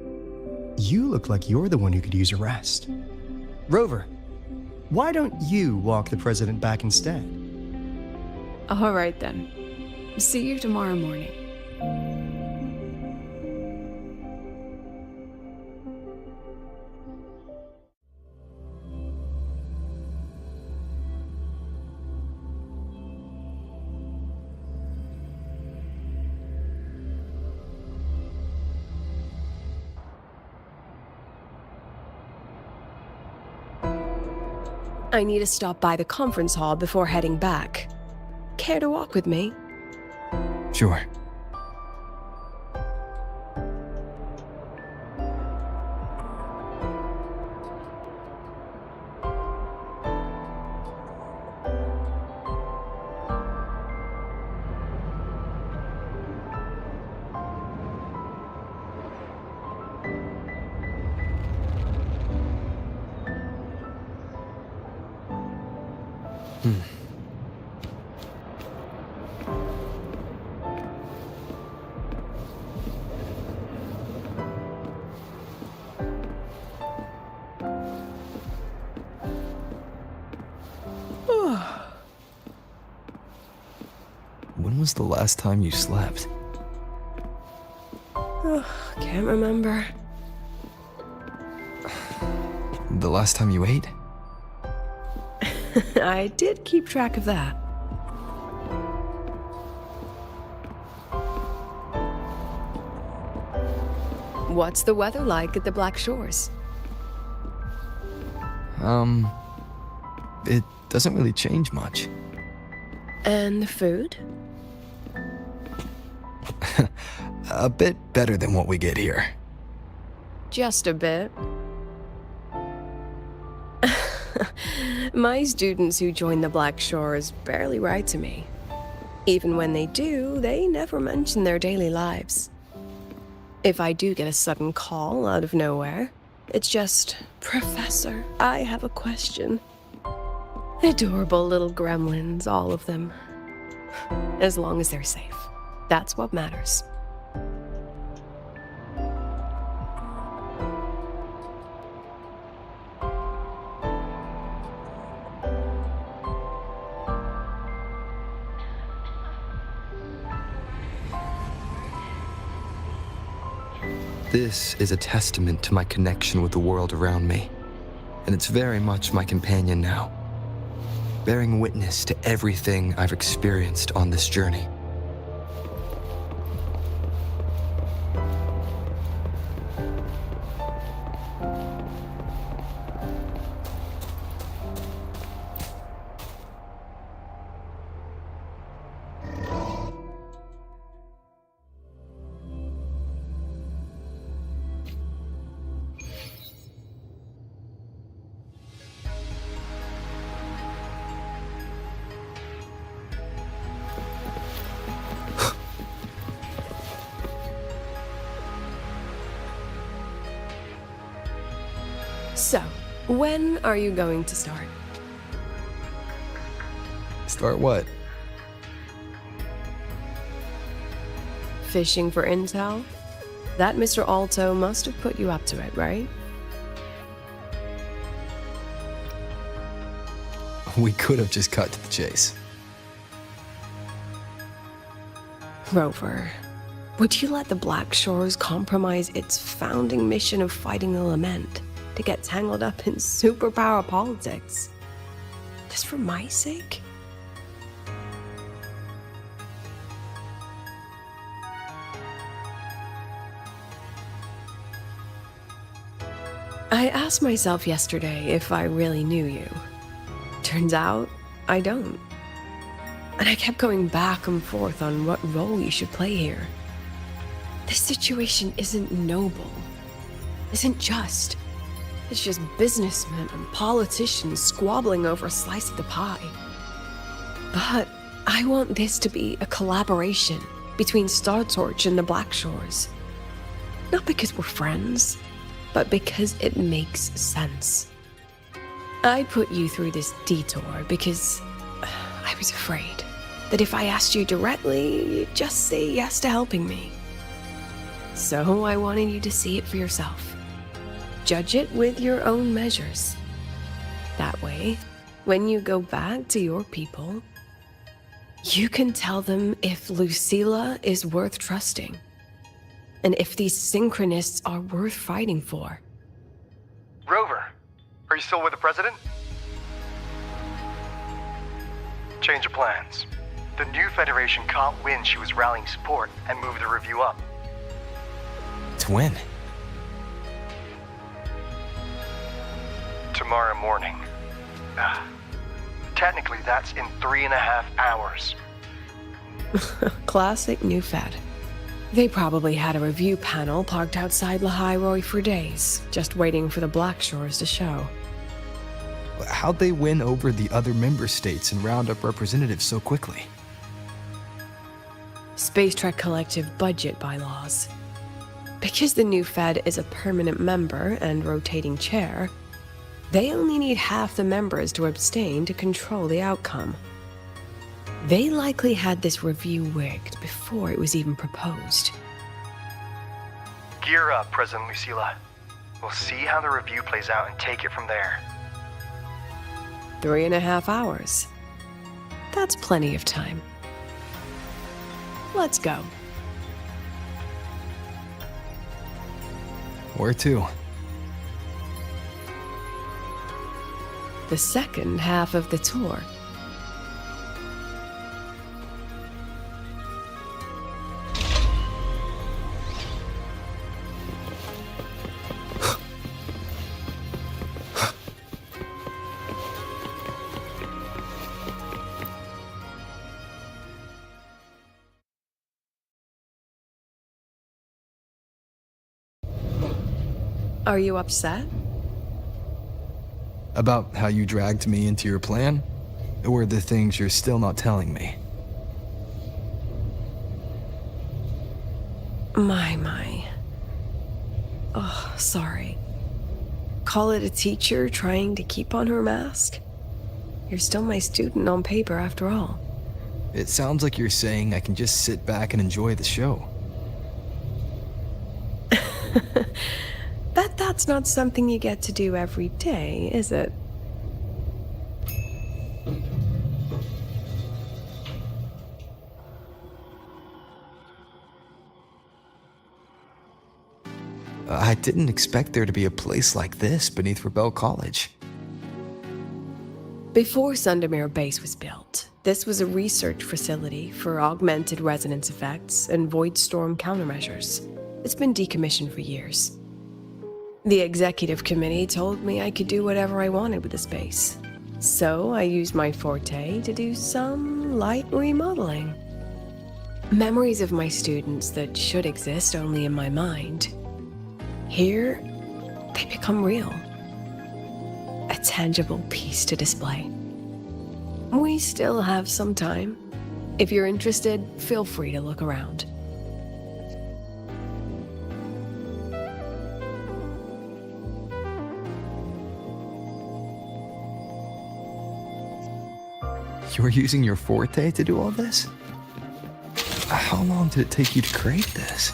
you look like you're the one who could use a rest. Rover, why don't you walk the president back instead? All right then. See you tomorrow morning. I need to stop by the conference hall before heading back. Care to walk with me? Sure. When was the last time you slept? Can't remember. The last time you ate? I did keep track of that. What's the weather like at the Black Shores? It doesn't really change much. And the food? A bit better than what we get here. Just a bit. My students who join the Black Shores barely write to me. Even when they do, they never mention their daily lives. If I do get a sudden call out of nowhere, it's just, Professor, I have a question. Adorable little gremlins, all of them. As long as they're safe. That's what matters. This is a testament to my connection with the world around me, and it's very much my companion now, bearing witness to everything I've experienced on this journey. So, when are you going to start? Start what? Fishing for intel? That Mr. Alto must have put you up to it, right? We could have just cut to the chase. Rover, would you let the Black Shores compromise its founding mission of fighting the Lament to get tangled up in superpower politics? Just for my sake? I asked myself yesterday if I really knew you. Turns out, I don't. And I kept going back and forth on what role you should play here. This situation isn't noble, isn't just. It's just businessmen and politicians squabbling over a slice of the pie. But I want this to be a collaboration between StarTorch and the Black Shores. Not because we're friends, but because it makes sense. I put you through this detour because I was afraid that if I asked you directly, you'd just say yes to helping me. So I wanted you to see it for yourself. Judge it with your own measures. That way, when you go back to your people, you can tell them if Lucilla is worth trusting, and if these synchronists are worth fighting for. Rover, are you still with the president? Change of plans. The new Federation can't win. She was rallying support and moved the review up. To win? Tomorrow morning. Technically, that's in 3.5 hours. Classic New Fed. They probably had a review panel parked outside Lahai for days, just waiting for the Black Shores to show. How'd they win over the other member states and round up representatives so quickly? Space Trek Collective budget bylaws. Because the new Fed is a permanent member and rotating chair, they only need half the members to abstain to control the outcome. They likely had this review rigged before it was even proposed. Gear up, President Lucilla. We'll see how the review plays out and take it from there. 3.5 hours. That's plenty of time. Let's go. Where to? The second half of the tour. Are you upset? About how you dragged me into your plan? Or the things you're still not telling me? My. Oh, sorry. Call it a teacher trying to keep on her mask? You're still my student on paper after all. It sounds like you're saying I can just sit back and enjoy the show. Bet that's not something you get to do every day, is it? I didn't expect there to be a place like this beneath Rebel College. Before Sundermere Base was built, this was a research facility for augmented resonance effects and void storm countermeasures. It's been decommissioned for years. The executive committee told me I could do whatever I wanted with the space. So I used my forte to do some light remodeling. Memories of my students that should exist only in my mind. Here, they become real. A tangible piece to display. We still have some time. If you're interested, feel free to look around. You're using your forte to do all this? How long did it take you to create this?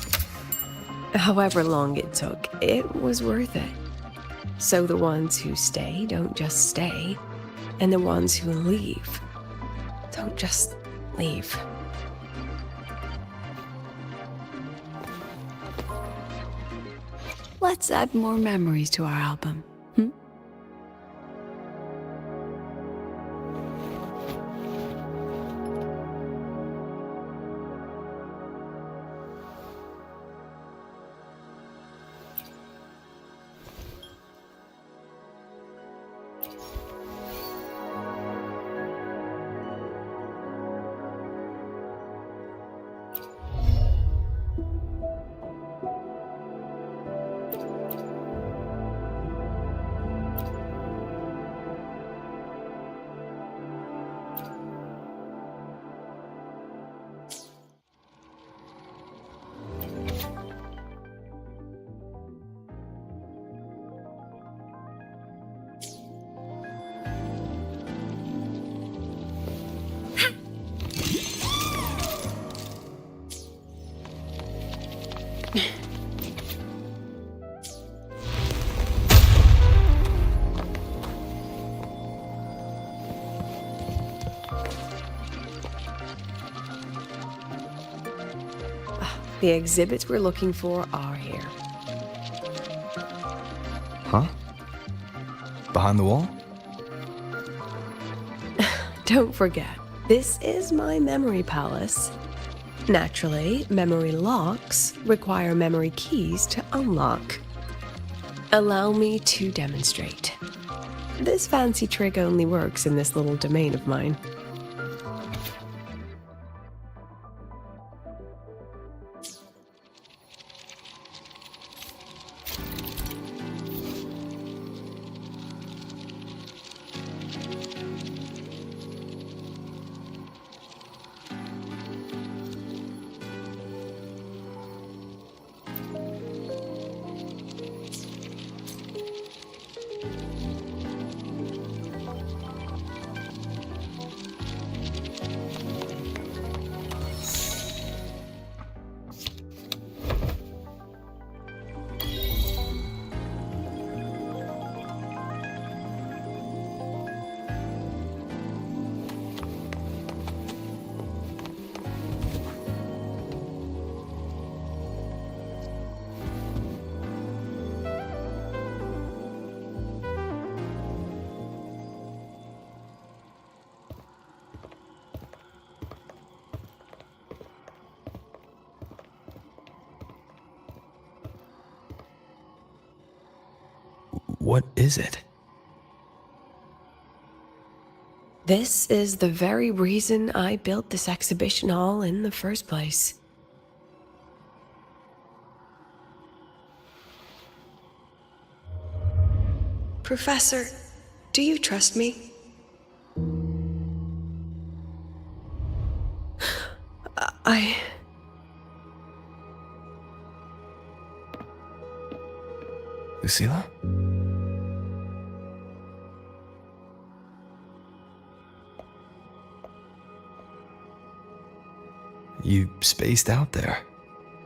However long it took, it was worth it. So the ones who stay don't just stay, and the ones who leave don't just leave. Let's add more memories to our album. The exhibits we're looking for are here. Huh? Behind the wall? Don't forget, this is my memory palace. Naturally, memory locks require memory keys to unlock. Allow me to demonstrate. This fancy trick only works in this little domain of mine. What is it? This is the very reason I built this exhibition hall in the first place. Professor, do you trust me? Lucilla? You spaced out there.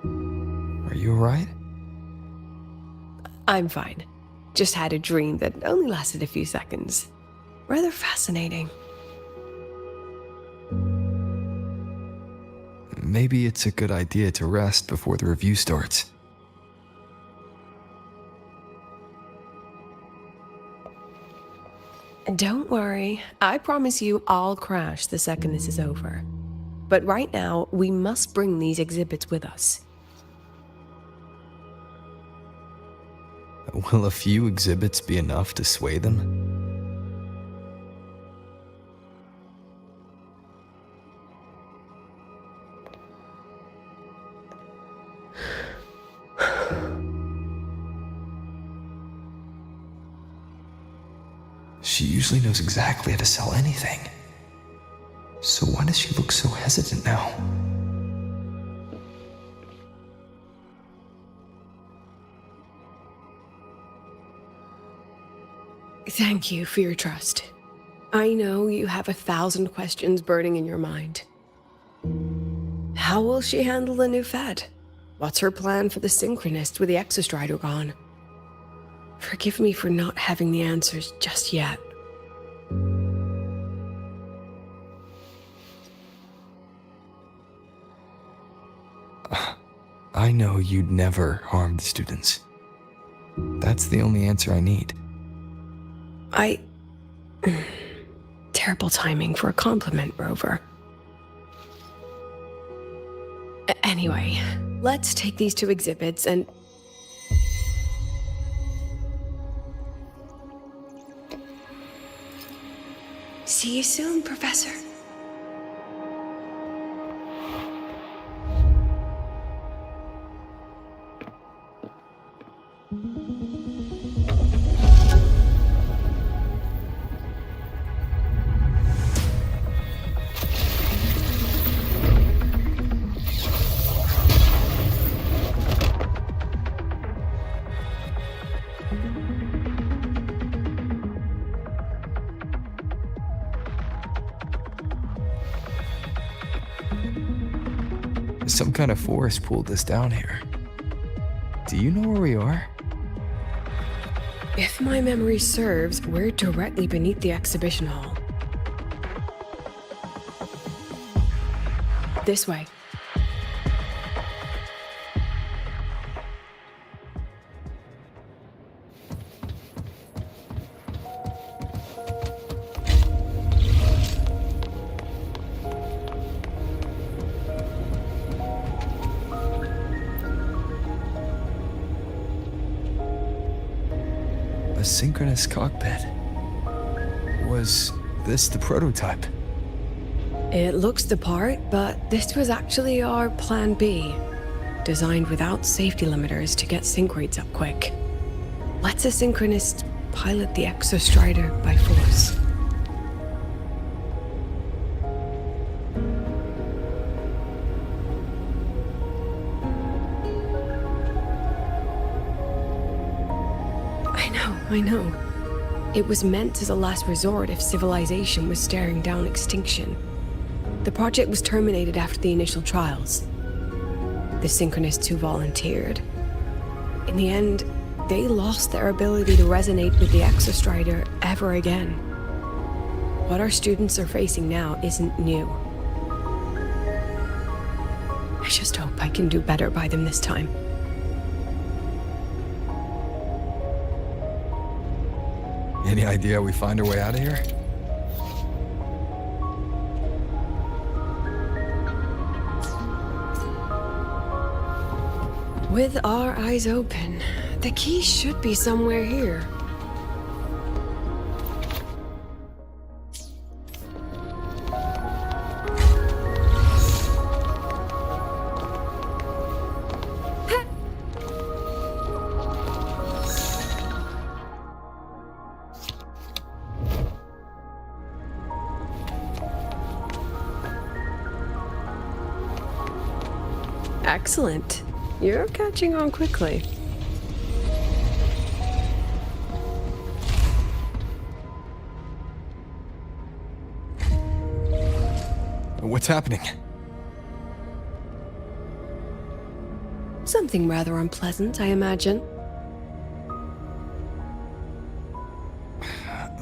Are you alright? I'm fine. Just had a dream that only lasted a few seconds. Rather fascinating. Maybe it's a good idea to rest before the review starts. Don't worry. I promise you I'll crash the second this is over. But right now, we must bring these exhibits with us. Will a few exhibits be enough to sway them? She usually knows exactly how to sell anything. So why does she look so hesitant now? Thank you for your trust. I know you have 1,000 questions burning in your mind. How will she handle the new Fed? What's her plan for the Synchronist with the Exostrider gone? Forgive me for not having the answers just yet. I know you'd never harm the students. That's the only answer I need. Terrible timing for a compliment, Rover. Anyway, let's take these 2 exhibits and... See you soon, Professor. Some kind of force pulled us down here. Do you know where we are? If my memory serves, we're directly beneath the exhibition hall. This way. A synchronous cockpit. Was this the prototype? It looks the part, but this was actually our Plan B. Designed without safety limiters to get sync rates up quick. Let's a synchronist pilot the Exostrider by force. I know. It was meant as a last resort if civilization was staring down extinction. The project was terminated after the initial trials. The Synchronists who volunteered. In the end, they lost their ability to resonate with the Exostrider ever again. What our students are facing now isn't new. I just hope I can do better by them this time. Any idea how we find our way out of here? With our eyes open, the key should be somewhere here. Excellent. You're catching on quickly. What's happening? Something rather unpleasant, I imagine.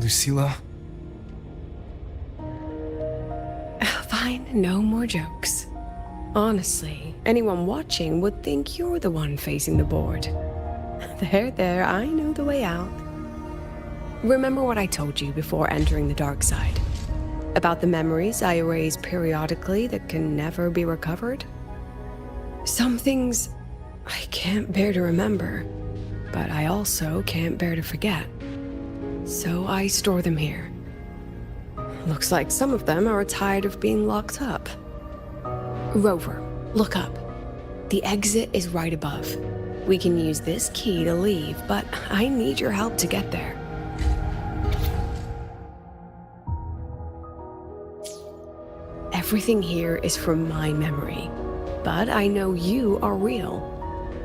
Lucilla? Fine, no more jokes. Honestly, anyone watching would think you're the one facing the board. There, I know the way out. Remember what I told you before entering the dark side? About the memories I erase periodically that can never be recovered? Some things I can't bear to remember, but I also can't bear to forget. So I store them here. Looks like some of them are tired of being locked up. Rover, look up. The exit is right above. We can use this key to leave, but I need your help to get there. Everything here is from my memory, but I know you are real.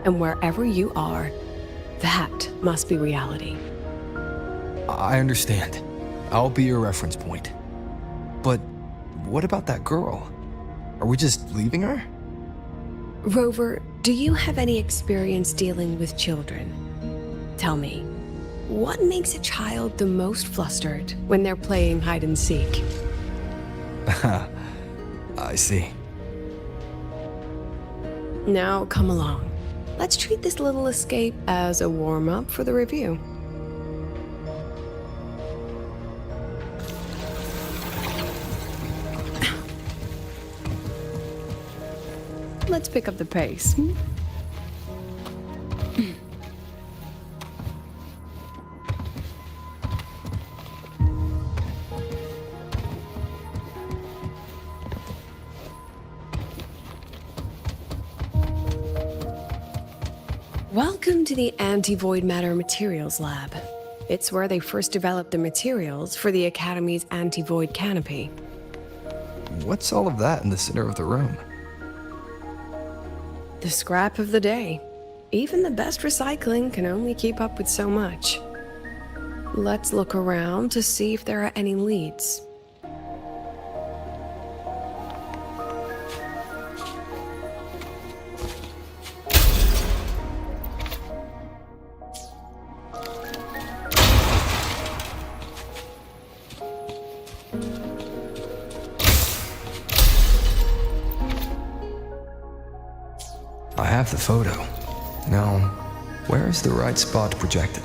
And wherever you are, that must be reality. I understand. I'll be your reference point. But what about that girl? Are we just leaving her? Rover, do you have any experience dealing with children? Tell me, what makes a child the most flustered when they're playing hide and seek? I see. Now, come along. Let's treat this little escape as a warm-up for the review. Let's pick up the pace. Welcome to the Anti-Void Matter Materials Lab. It's where they first developed the materials for the Academy's anti-void canopy. What's all of that in the center of the room? The scrap of the day. Even the best recycling can only keep up with so much. Let's look around to see if there are any leads. I have the photo. Now, where is the right spot projected?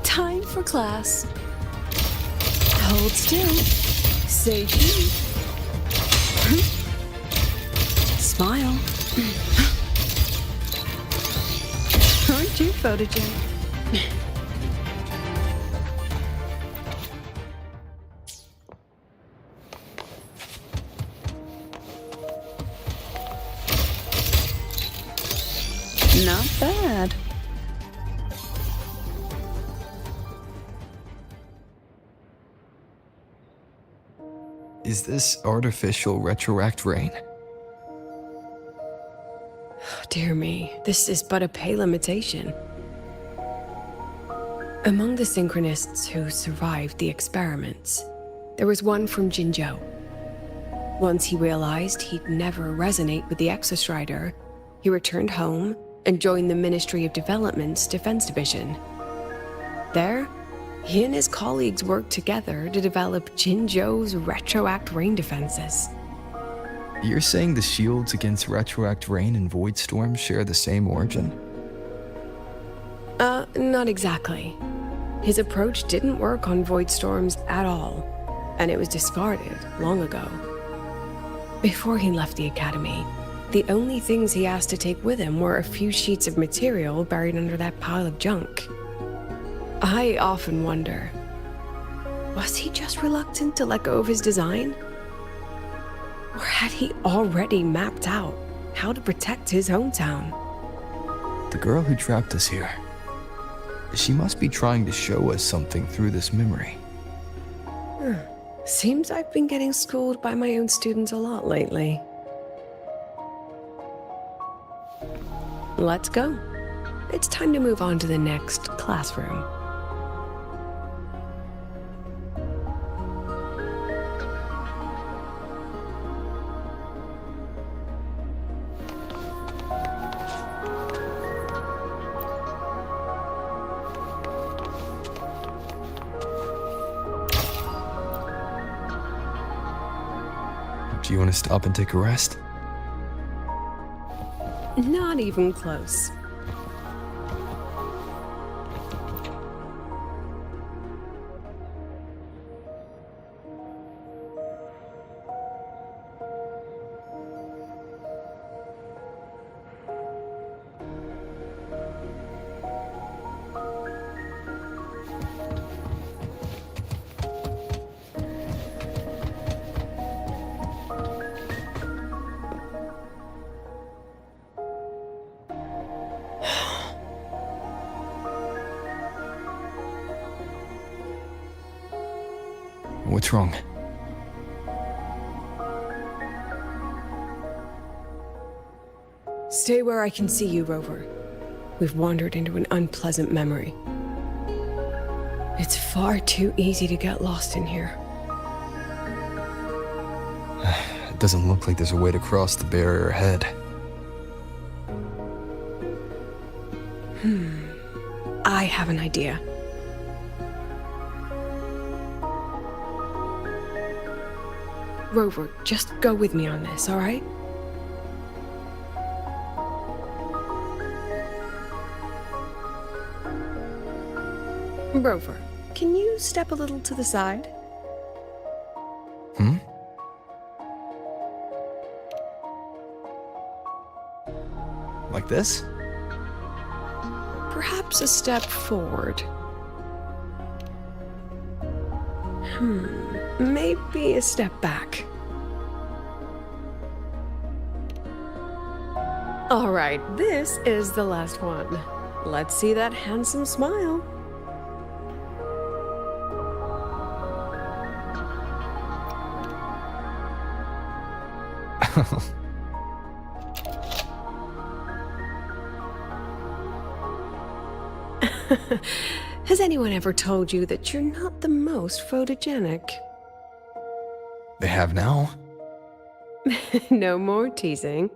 Time for class. Hold still. Say cheese. Smile. Aren't you photogenic? Not bad. Is this artificial retroact rain? Dear me, this is but a pale imitation. Among the synchronists who survived the experiments, there was one from Jinzhou. Once he realized he'd never resonate with the Exostrider, he returned home and joined the Ministry of Development's Defense Division. There, he and his colleagues worked together to develop Jinzhou's retroact rain defenses. You're saying the shields against retroact rain and void storms share the same origin? Not exactly. His approach didn't work on void storms at all, and it was discarded long ago. Before he left the Academy, the only things he asked to take with him were a few sheets of material buried under that pile of junk. I often wonder, was he just reluctant to let go of his design? Or had he already mapped out how to protect his hometown? The girl who trapped us here, she must be trying to show us something through this memory. Seems I've been getting schooled by my own students a lot lately. Let's go. It's time to move on to the next classroom. Do you want to stop and take a rest? Not even close. What's wrong? Stay where I can see you, Rover. We've wandered into an unpleasant memory. It's far too easy to get lost in here. It doesn't look like there's a way to cross the barrier ahead. I have an idea. Rover, just go with me on this, all right? Rover, can you step a little to the side? Like this? Perhaps a step forward. Maybe a step back. All right, this is the last one. Let's see that handsome smile. Has anyone ever told you that you're not the most photogenic? They have now. No more teasing.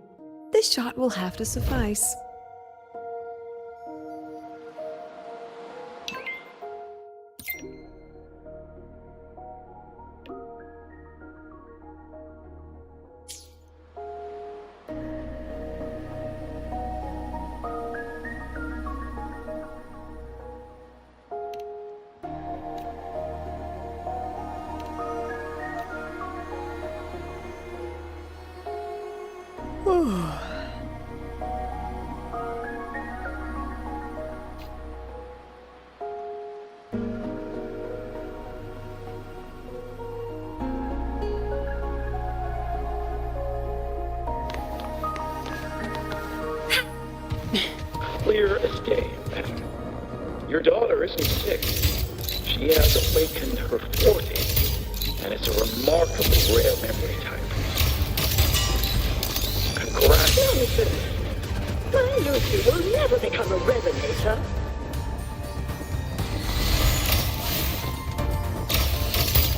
This shot will have to suffice. Clear as day, madam. Your daughter isn't sick. She has awakened her forte, and it's a remarkably rare memory type. Congrats. Nonsense. My Lucy will never become a resonator.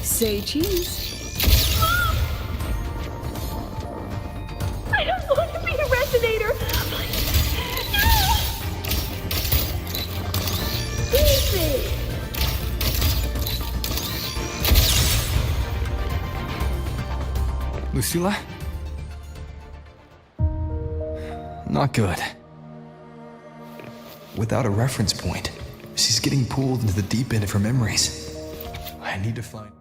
Say cheese. I don't want to be a resonator. Easy. Lucilla? Not good. Without a reference point, she's getting pulled into the deep end of her memories. I need to find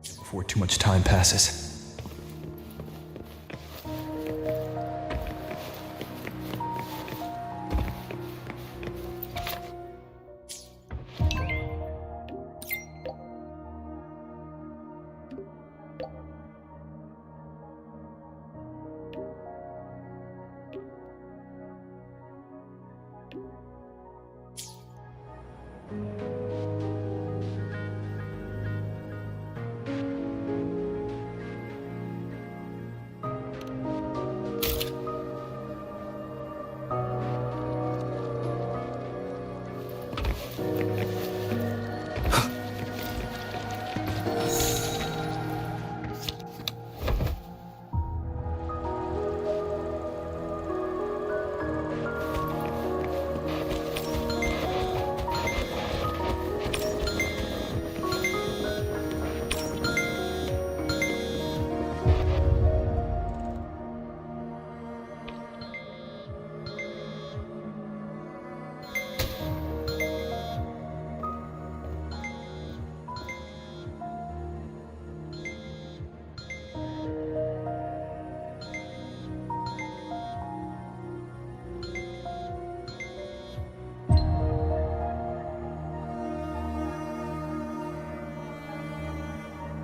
before too much time passes.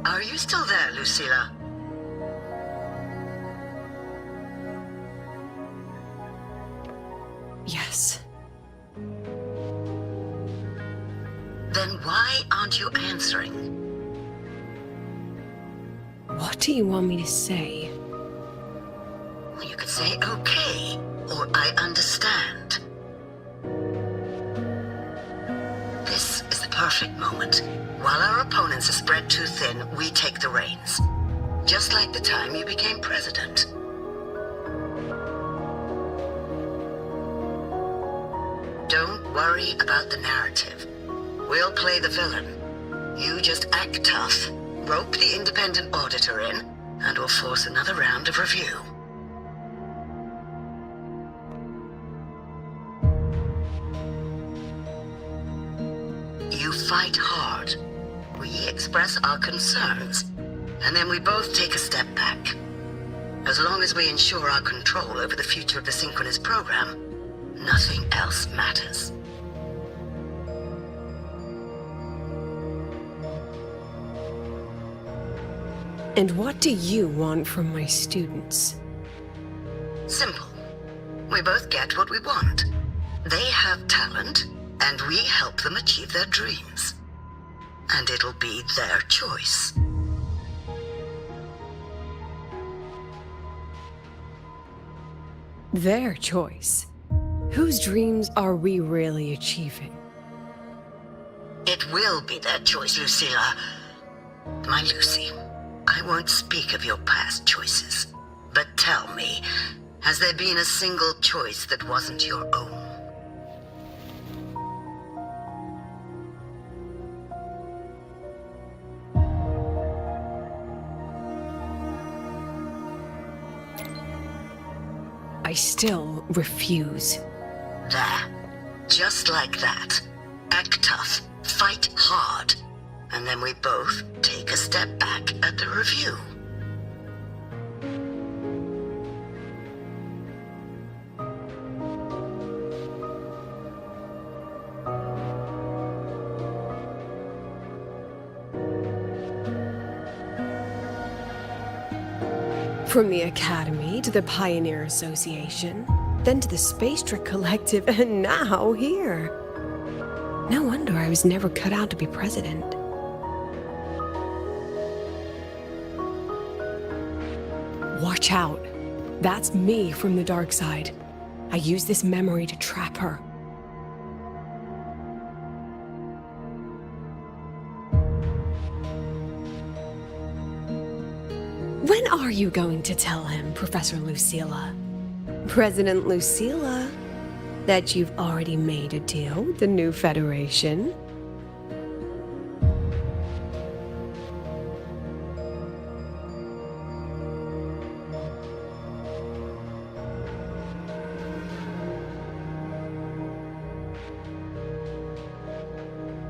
Are you still there, Lucilla? Yes. Then why aren't you answering? What do you want me to say? Well, you could say okay, or I understand. This is the perfect moment. While our opponents are spread too thin, we take the reins. Just like the time you became president. Don't worry about the narrative. We'll play the villain. You just act tough, rope the independent auditor in, and we'll force another round of review. You fight hard. We express our concerns, and then we both take a step back. As long as we ensure our control over the future of the synchronous program, nothing else matters. And what do you want from my students? Simple. We both get what we want. They have talent, and we help them achieve their dreams. And it'll be their choice. Their choice? Whose dreams are we really achieving? It will be their choice, Lucilla. My Lucy, I won't speak of your past choices. But tell me, has there been a single choice that wasn't your own? I still refuse. There. Just like that. Act tough, fight hard, and then we both take a step back at the review. From the Academy to the Pioneer Association, then to the Space Trick Collective, and now here. No wonder I was never cut out to be president. Watch out. That's me from the dark side. I use this memory to trap her. When are you going to tell him, Professor Lucilla? President Lucilla, that you've already made a deal with the new Federation?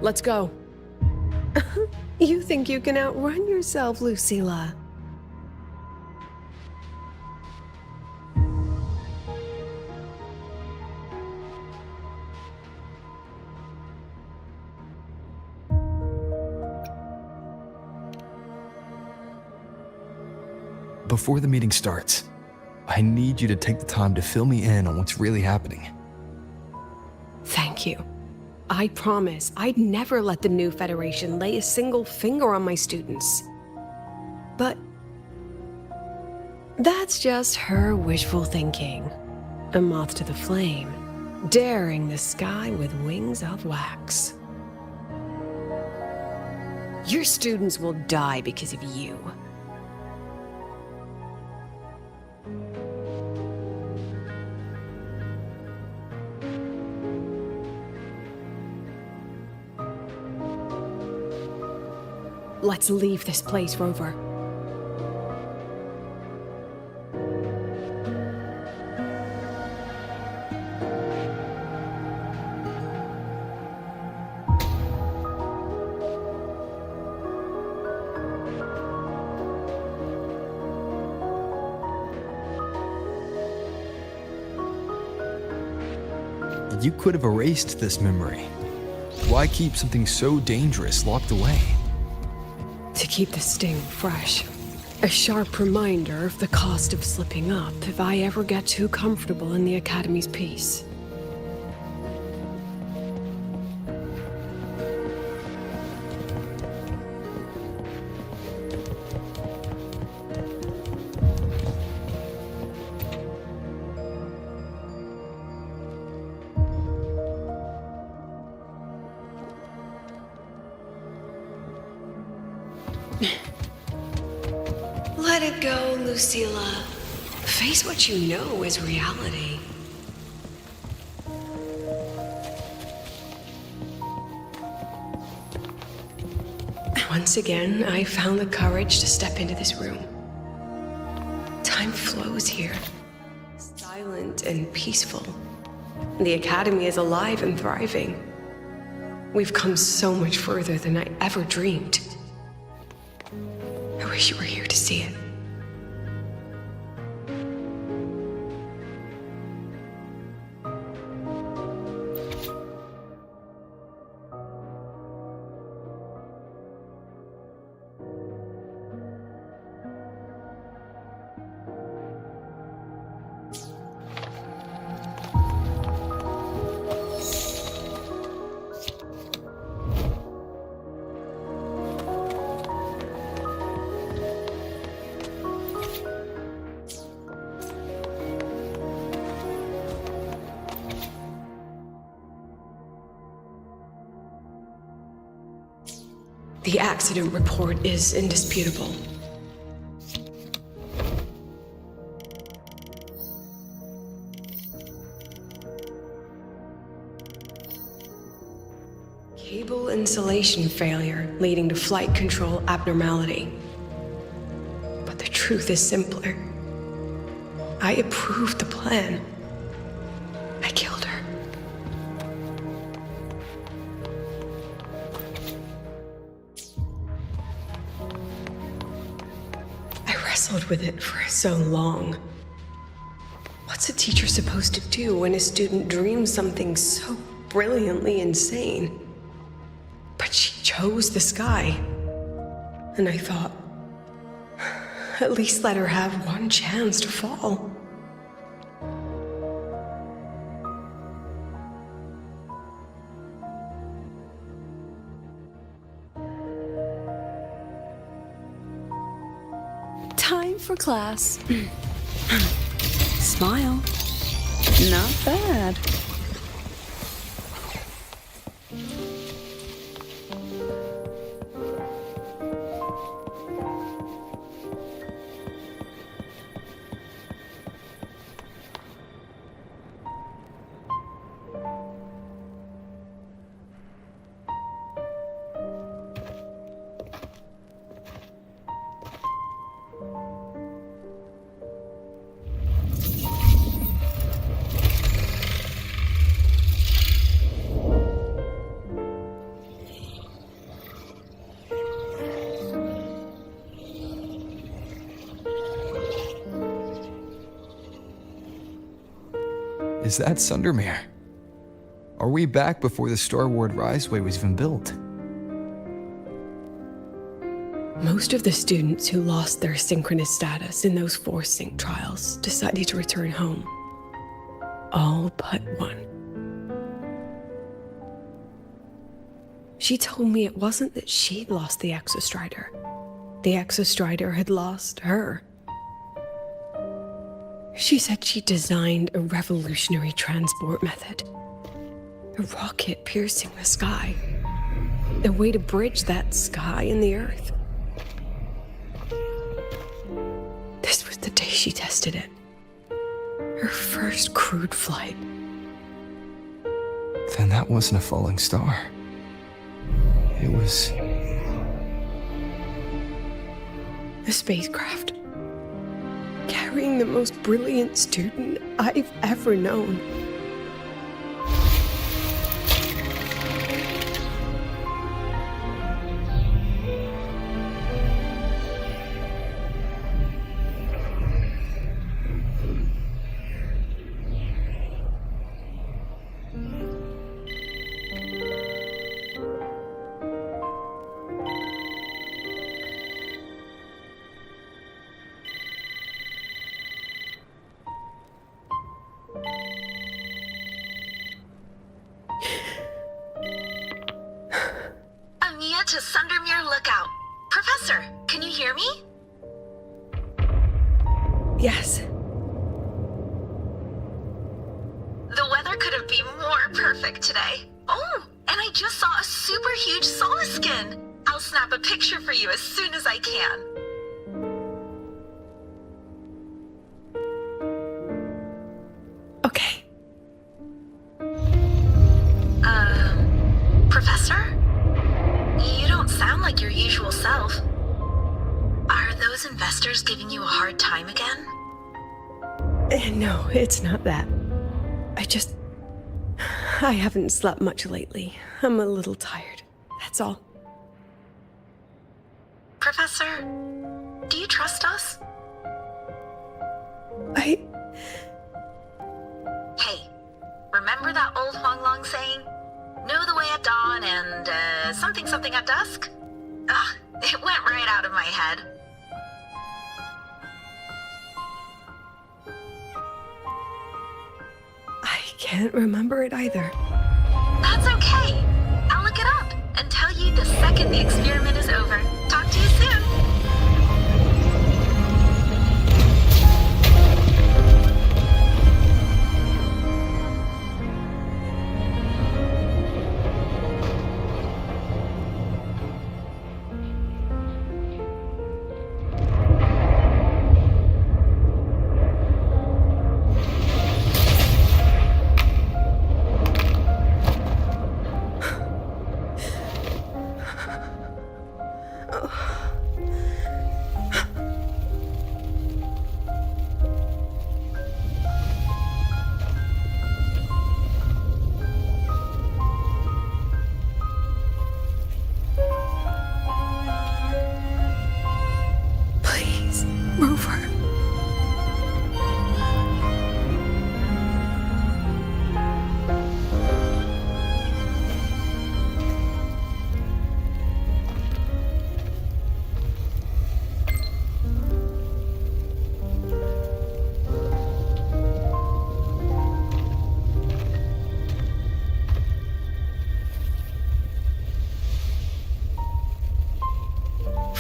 Let's go. You think you can outrun yourself, Lucilla? before the meeting starts, I need you to take the time to fill me in on what's really happening. Thank you. I promise I'd never let the new Federation lay a single finger on my students. But that's just her wishful thinking. A moth to the flame, daring the sky with wings of wax. Your students will die because of you. Let's leave this place, Rover. You could have erased this memory. Why keep something so dangerous locked away? To keep the sting fresh. A sharp reminder of the cost of slipping up if I ever get too comfortable in the Academy's peace. Let it go, Lucilla. Face what you know is reality. Once again, I found the courage to step into this room. Time flows here. Silent and peaceful. The Academy is alive and thriving. We've come so much further than I ever dreamed. I wish you were here to see it. The accident report is indisputable. Cable insulation failure leading to flight control abnormality. But the truth is simpler. I approved the plan. I killed her. Wrestled with it for so long. What's a teacher supposed to do when a student dreams something so brilliantly insane? But she chose the sky. And I thought, at least let her have one chance to fall. Time for class. Smile. Not bad. Is that Sundermere? Are we back before the Star Ward Riseway was even built? Most of the students who lost their synchronous status in those force sync trials decided to return home. All but one. She told me it wasn't that she'd lost the Exostrider. The Exostrider had lost her. She said she designed a revolutionary transport method. A rocket piercing the sky. A way to bridge that sky and the Earth. This was the day she tested it. Her first crewed flight. Then that wasn't a falling star. It was... a spacecraft. Carrying the most brilliant student I've ever known. To Sundermere Lookout. Professor, can you hear me? Yes. The weather couldn't be more perfect today. Oh, and I just saw a super huge solaskin. I'll snap a picture for you as soon as I can. Okay. Professor? You don't sound like your usual self. Are those investors giving you a hard time again? No, it's not that. I haven't slept much lately. I'm a little tired. That's all. Professor, do you trust us? Hey, remember that old Huanglong saying? Know the way at dawn and, something at dusk? Ugh, it went right out of my head. I can't remember it either. That's okay. I'll look it up and tell you the second the experiment is over. Talk to you soon.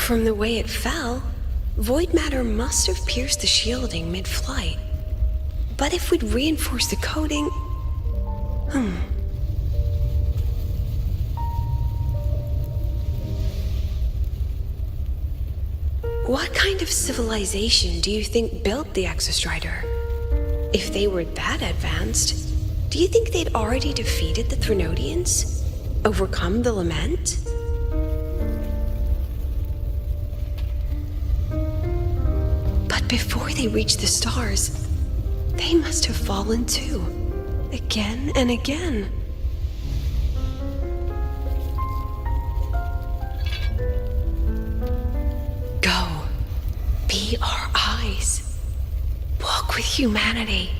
From the way it fell, void matter must have pierced the shielding mid-flight. But if we'd reinforced the coating... What kind of civilization do you think built the Exostrider? If they were that advanced, do you think they'd already defeated the Threnodians? Overcome the Lament? But before they reached the stars, they must have fallen too. Again and again. Go. Be our eyes. Walk with humanity.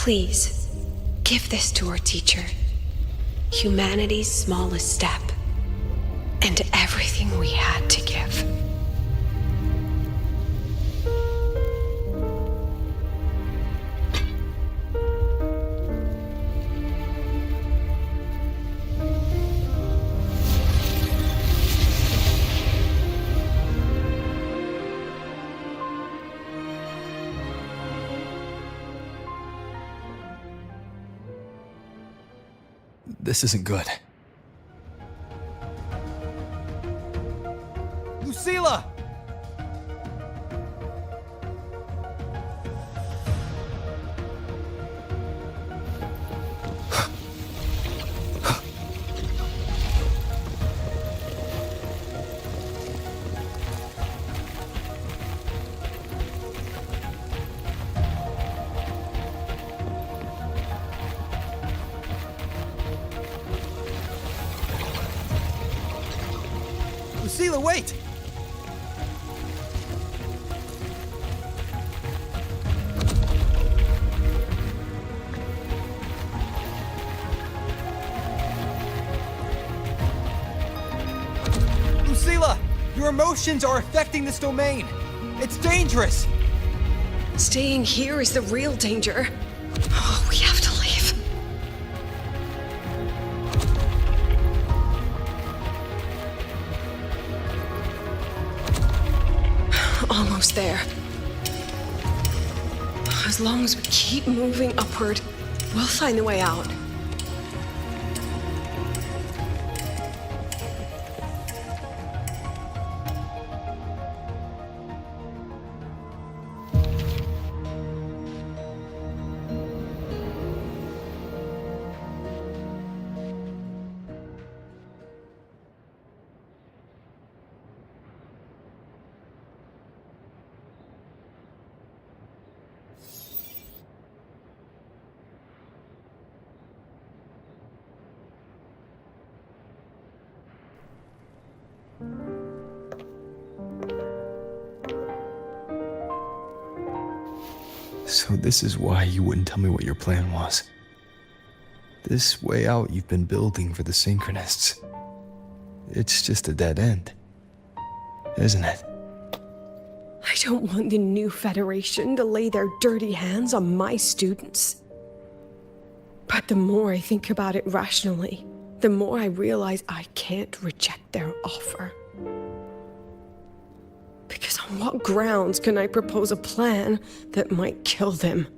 Please, give this to our teacher. Humanity's smallest step. And everything we had to give. This isn't good. Lucilla! Lucilla, wait! Lucilla! Your emotions are affecting this domain! It's dangerous! Staying here is the real danger. Oh, we have to leave. Almost there. As long as we keep moving upward, we'll find the way out. So this is why you wouldn't tell me what your plan was. This way out you've been building for the Synchronists. It's just a dead end, isn't it? I don't want the new Federation to lay their dirty hands on my students. But the more I think about it rationally, the more I realize I can't reject their offer. Because on what grounds can I propose a plan that might kill them?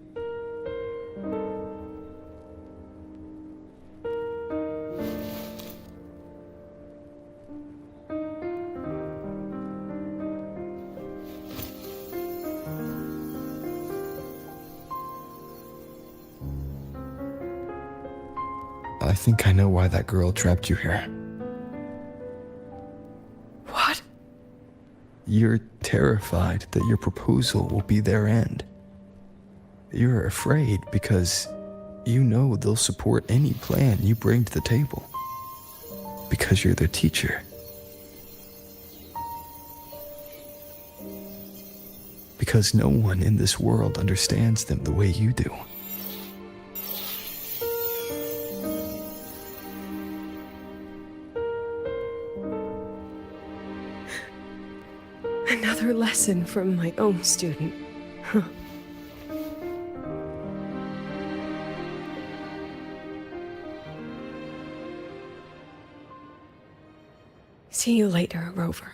I think I know why that girl trapped you here. What? You're terrified that your proposal will be their end. You're afraid because you know they'll support any plan you bring to the table. Because you're their teacher. Because no one in this world understands them the way you do. Another lesson from my own student. Huh. See you later, Rover.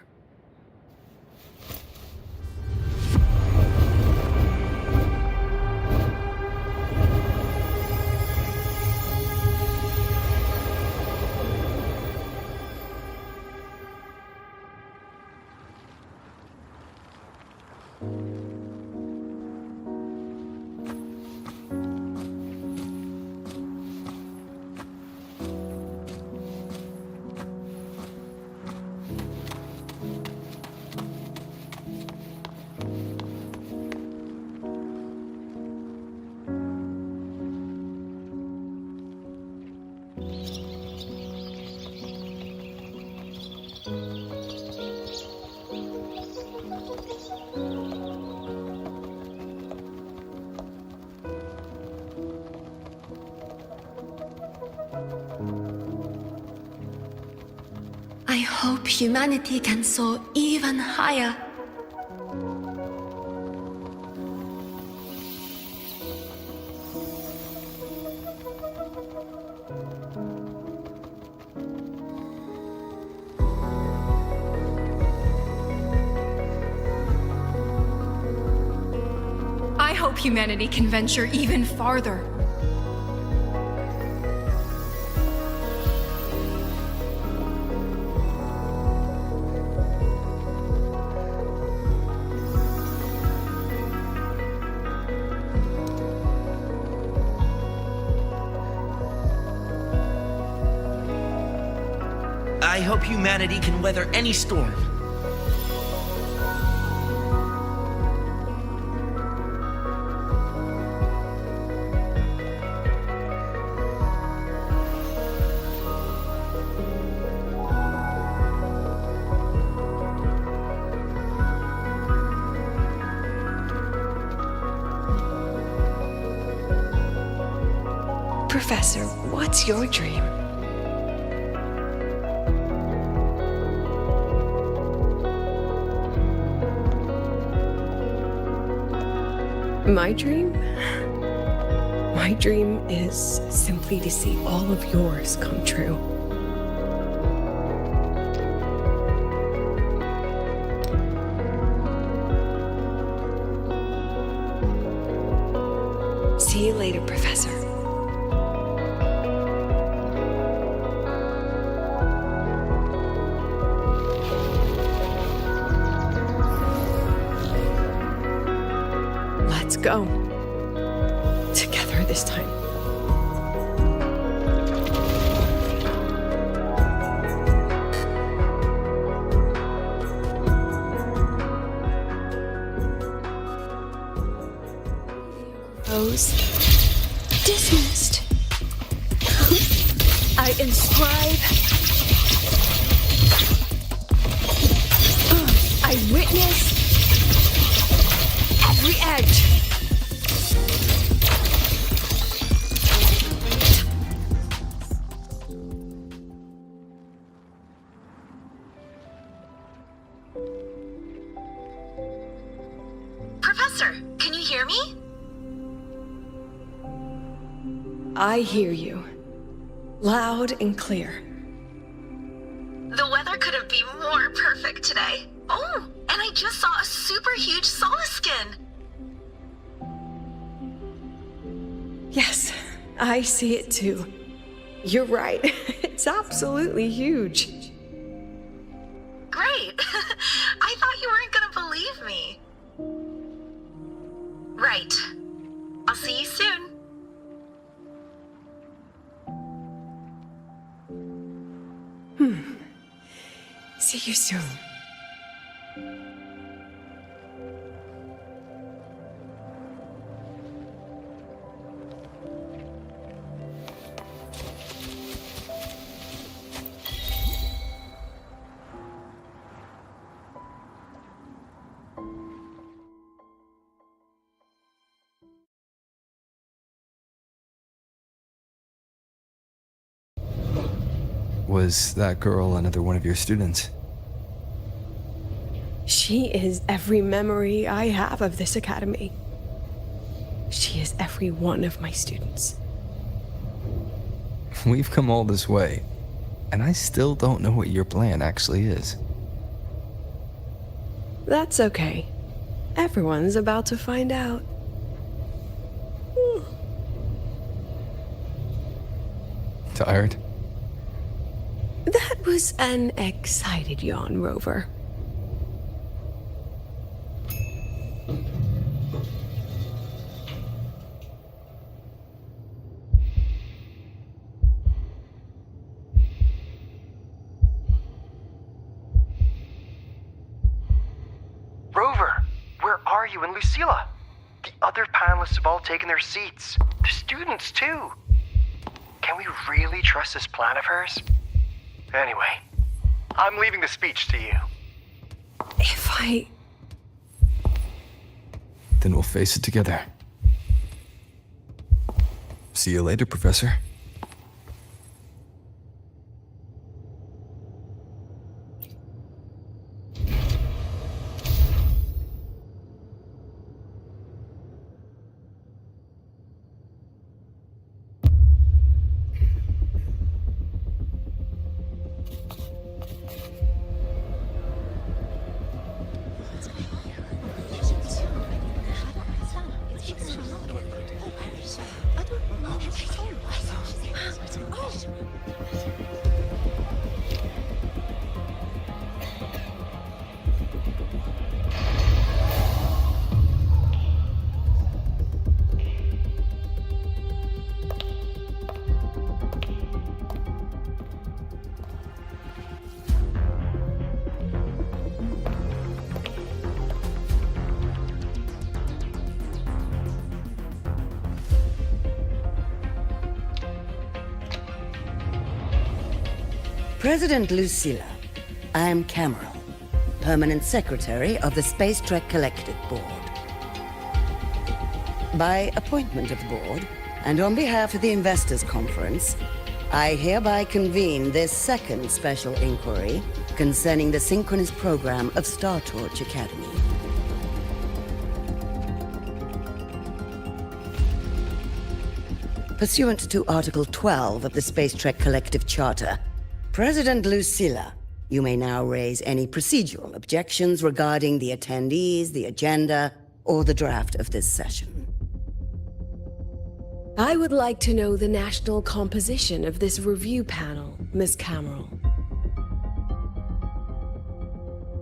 hope humanity can soar even higher. I hope humanity can venture even farther. I hope humanity can weather any storm. Professor, what's your dream? My dream? My dream is simply to see all of yours come true. See you later, Professor. Let's go. Together this time. Those dismissed. I inscribe. I witness every edge. Professor, can you hear me? I hear you. Loud and clear. The weather couldn't be more perfect today. Oh, and I just saw a super huge solar skin. Yes, I see it too. You're right. It's absolutely huge. Great. I thought you weren't gonna believe me. Right. I'll see you soon. See you soon. Was that girl another one of your students? She is every memory I have of this academy. She is every one of my students. We've come all this way, and I still don't know what your plan actually is. That's okay. Everyone's about to find out. Tired? That was an excited yawn, Rover. Rover, where are you and Lucilla? The other panelists have all taken their seats. The students, too. Can we really trust this plan of hers? Anyway, I'm leaving the speech to you. If I... Then we'll face it together. See you later, Professor. President Lucilla, I'm Cameron, Permanent Secretary of the Space Trek Collective Board. By appointment of the board, and on behalf of the Investors Conference, I hereby convene this second special inquiry concerning the synchronous program of Star Torch Academy. Pursuant to Article 12 of the Space Trek Collective Charter, President Lucilla, you may now raise any procedural objections regarding the attendees, the agenda, or the draft of this session. I would like to know the national composition of this review panel, Miss Cameron.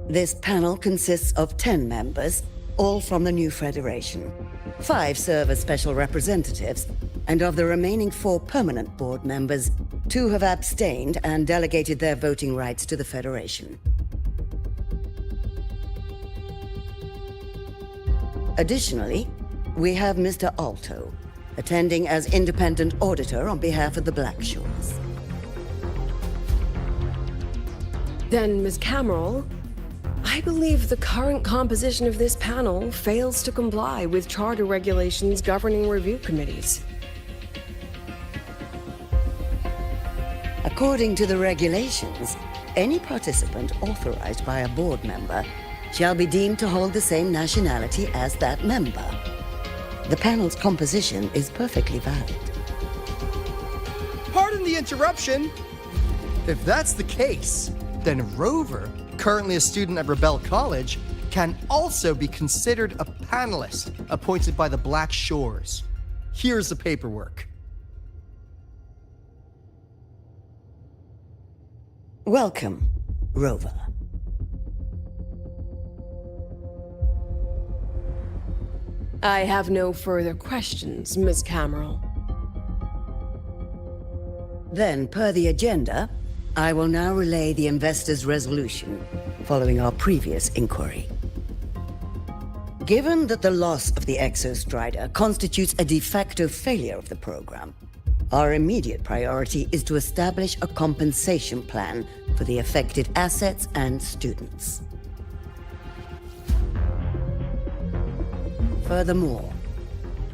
This panel consists of 10 members, all from the new Federation. 5 serve as special representatives, and of the remaining 4 permanent board members, 2 have abstained and delegated their voting rights to the Federation. Additionally, we have Mr. Alto, attending as independent auditor on behalf of the Black Shores. Then, Ms. Cameron, I believe the current composition of this panel fails to comply with charter regulations governing review committees. According to the regulations, any participant authorized by a board member shall be deemed to hold the same nationality as that member. The panel's composition is perfectly valid. Pardon the interruption. If that's the case, then Rover, currently a student at Rebel College, can also be considered a panelist appointed by the Black Shores. Here's the paperwork. Welcome, Rover. I have no further questions, Ms. Cameron. Then, per the agenda, I will now relay the investors' resolution following our previous inquiry. Given that the loss of the Exostrider constitutes a de facto failure of the program, our immediate priority is to establish a compensation plan for the affected assets and students. Furthermore,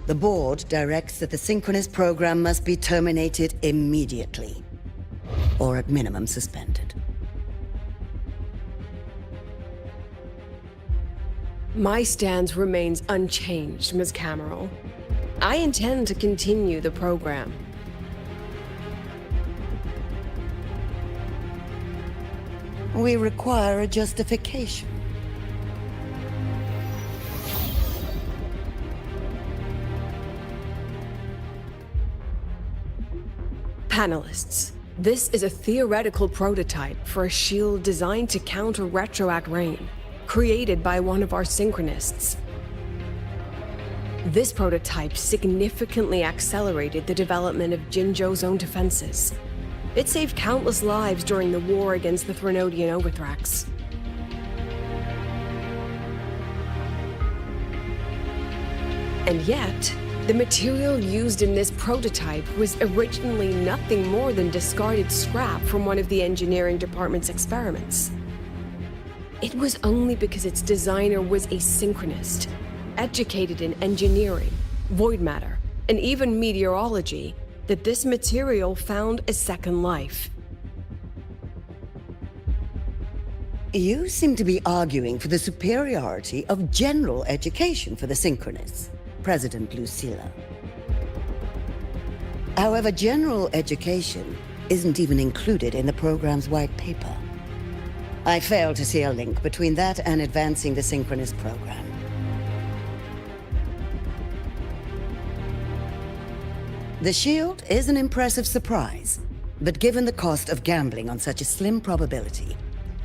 the board directs that the synchronous program must be terminated immediately, or at minimum suspended. My stance remains unchanged, Ms. Cameron. I intend to continue the program. We require a justification. Panelists, this is a theoretical prototype for a shield designed to counter retroact rain, created by one of our synchronists. This prototype significantly accelerated the development of Jinzhou's own defenses. It saved countless lives during the war against the Threnodian Overthrax. And yet, the material used in this prototype was originally nothing more than discarded scrap from one of the engineering department's experiments. It was only because its designer was a synchronist, educated in engineering, void matter, and even meteorology, that this material found a second life. You seem to be arguing for the superiority of general education for the synchronists, President Lucilla. However, general education isn't even included in the program's white paper. I fail to see a link between that and advancing the synchronous program. The shield is an impressive surprise, but given the cost of gambling on such a slim probability,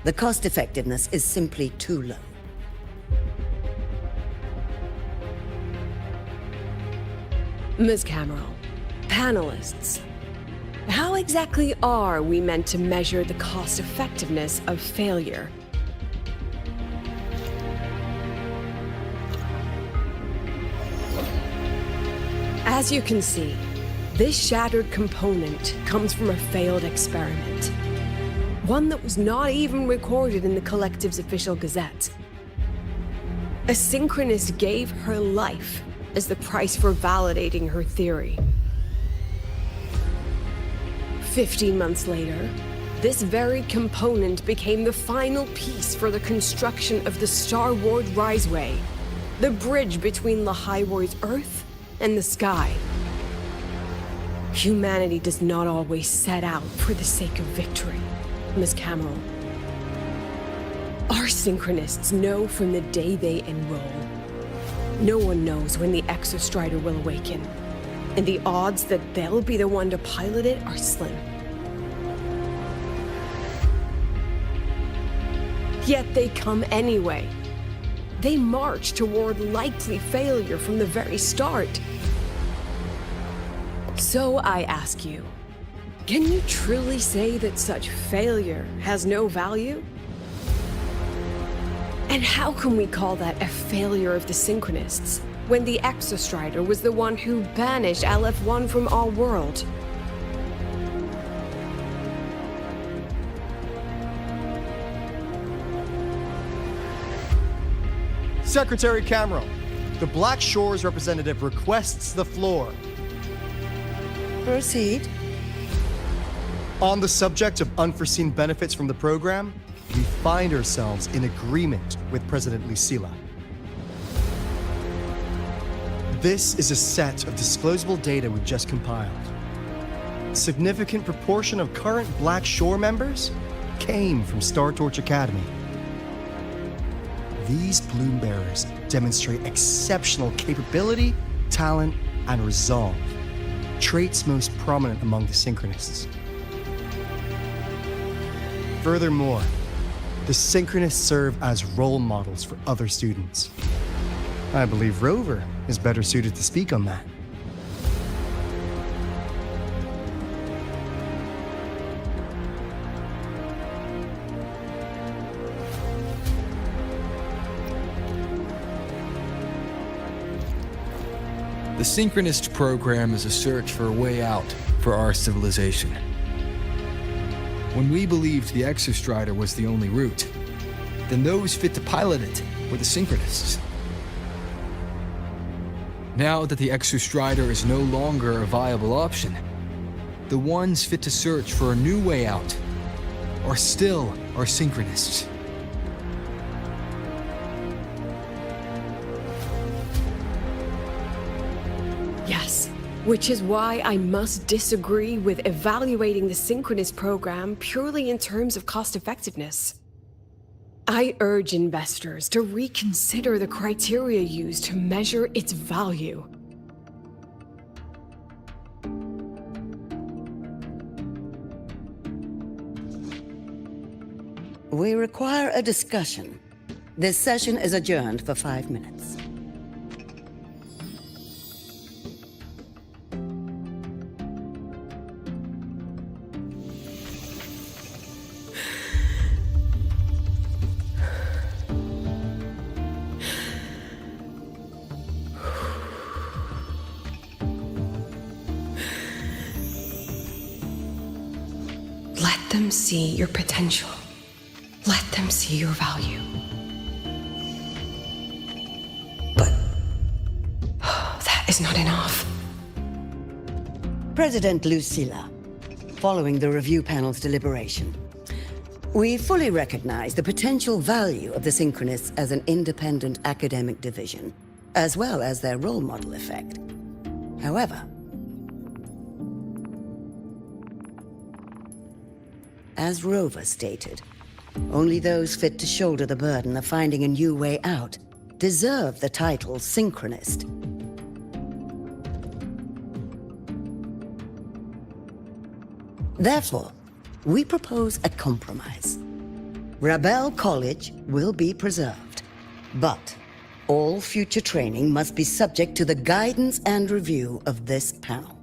the cost effectiveness is simply too low. Ms. Camero, panelists, how exactly are we meant to measure the cost effectiveness of failure? As you can see, this shattered component comes from a failed experiment. One that was not even recorded in the Collective's official gazette. A synchronist gave her life as the price for validating her theory. 15 months later, this very component became the final piece for the construction of the Star Ward Riseway, the bridge between Lahaiwar's Earth and the sky. Humanity does not always set out for the sake of victory, Ms. Camero. Our synchronists know from the day they enroll. No one knows when the Exostrider will awaken, and the odds that they'll be the one to pilot it are slim. Yet they come anyway. They march toward likely failure from the very start. So I ask you, can you truly say that such failure has no value? And how can we call that a failure of the Synchronists, when the Exostrider was the one who banished LF1 from our world? Secretary Camero, the Black Shores representative requests the floor. Proceed. On the subject of unforeseen benefits from the program, we find ourselves in agreement with President Lucilla. This is a set of disclosable data we've just compiled. A significant proportion of current Black Shore members came from Star Torch Academy. These Bloom Bearers demonstrate exceptional capability, talent, and resolve, traits most prominent among the Synchronists. Furthermore, the Synchronists serve as role models for other students. I believe Rover is better suited to speak on that. The Synchronist program is a search for a way out for our civilization. When we believed the Exostrider was the only route, then those fit to pilot it were the Synchronists. Now that the Exostrider is no longer a viable option, the ones fit to search for a new way out are still our Synchronists. Yes, which is why I must disagree with evaluating the Synchronist program purely in terms of cost effectiveness. I urge investors to reconsider the criteria used to measure its value. We require a discussion. This session is adjourned for 5 minutes. Let them see your potential. Let them see your value. But that is not enough. President Lucilla, following the review panel's deliberation, we fully recognize the potential value of the Synchronists as an independent academic division, as well as their role model effect. However, as Rover stated, only those fit to shoulder the burden of finding a new way out deserve the title Synchronist. Therefore, we propose a compromise. Rebel College will be preserved, but all future training must be subject to the guidance and review of this panel.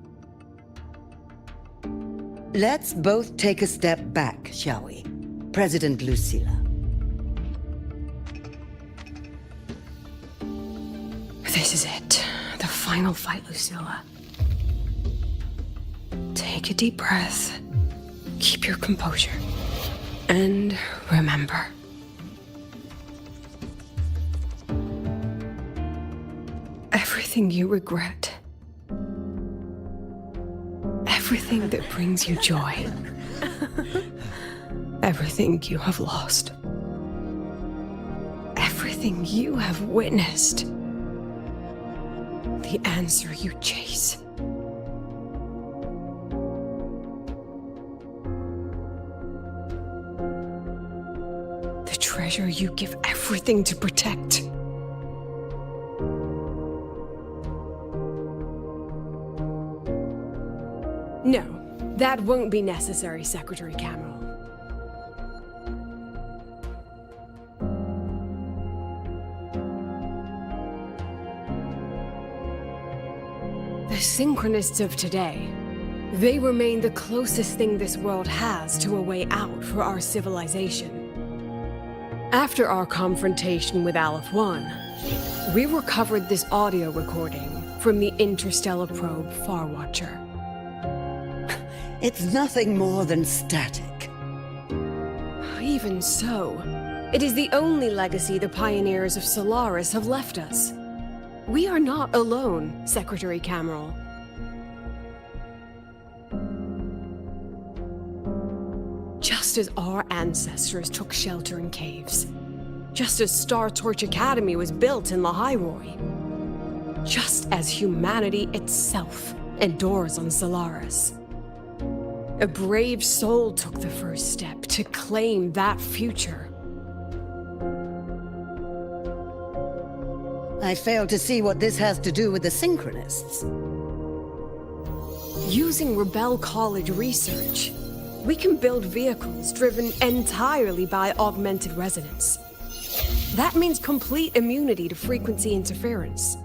Let's both take a step back, shall we? President Lucilla. This is it. The final fight, Lucilla. Take a deep breath. Keep your composure. And remember. Everything you regret. Everything that brings you joy. Everything you have lost. Everything you have witnessed. The answer you chase. The treasure you give everything to protect. No, that won't be necessary, Secretary Cameron. The Synchronists of today, they remain the closest thing this world has to a way out for our civilization. After our confrontation with Aleph 1, we recovered this audio recording from the interstellar probe Farwatcher. It's nothing more than static. Even so, it is the only legacy the pioneers of Solaris have left us. We are not alone, Secretary Cameron. Just as our ancestors took shelter in caves, just as Star Torch Academy was built in Lahairoi, just as humanity itself endures on Solaris. A brave soul took the first step to claim that future. I fail to see what this has to do with the Synchronists. Using Rebel College research, we can build vehicles driven entirely by augmented resonance. That means complete immunity to frequency interference.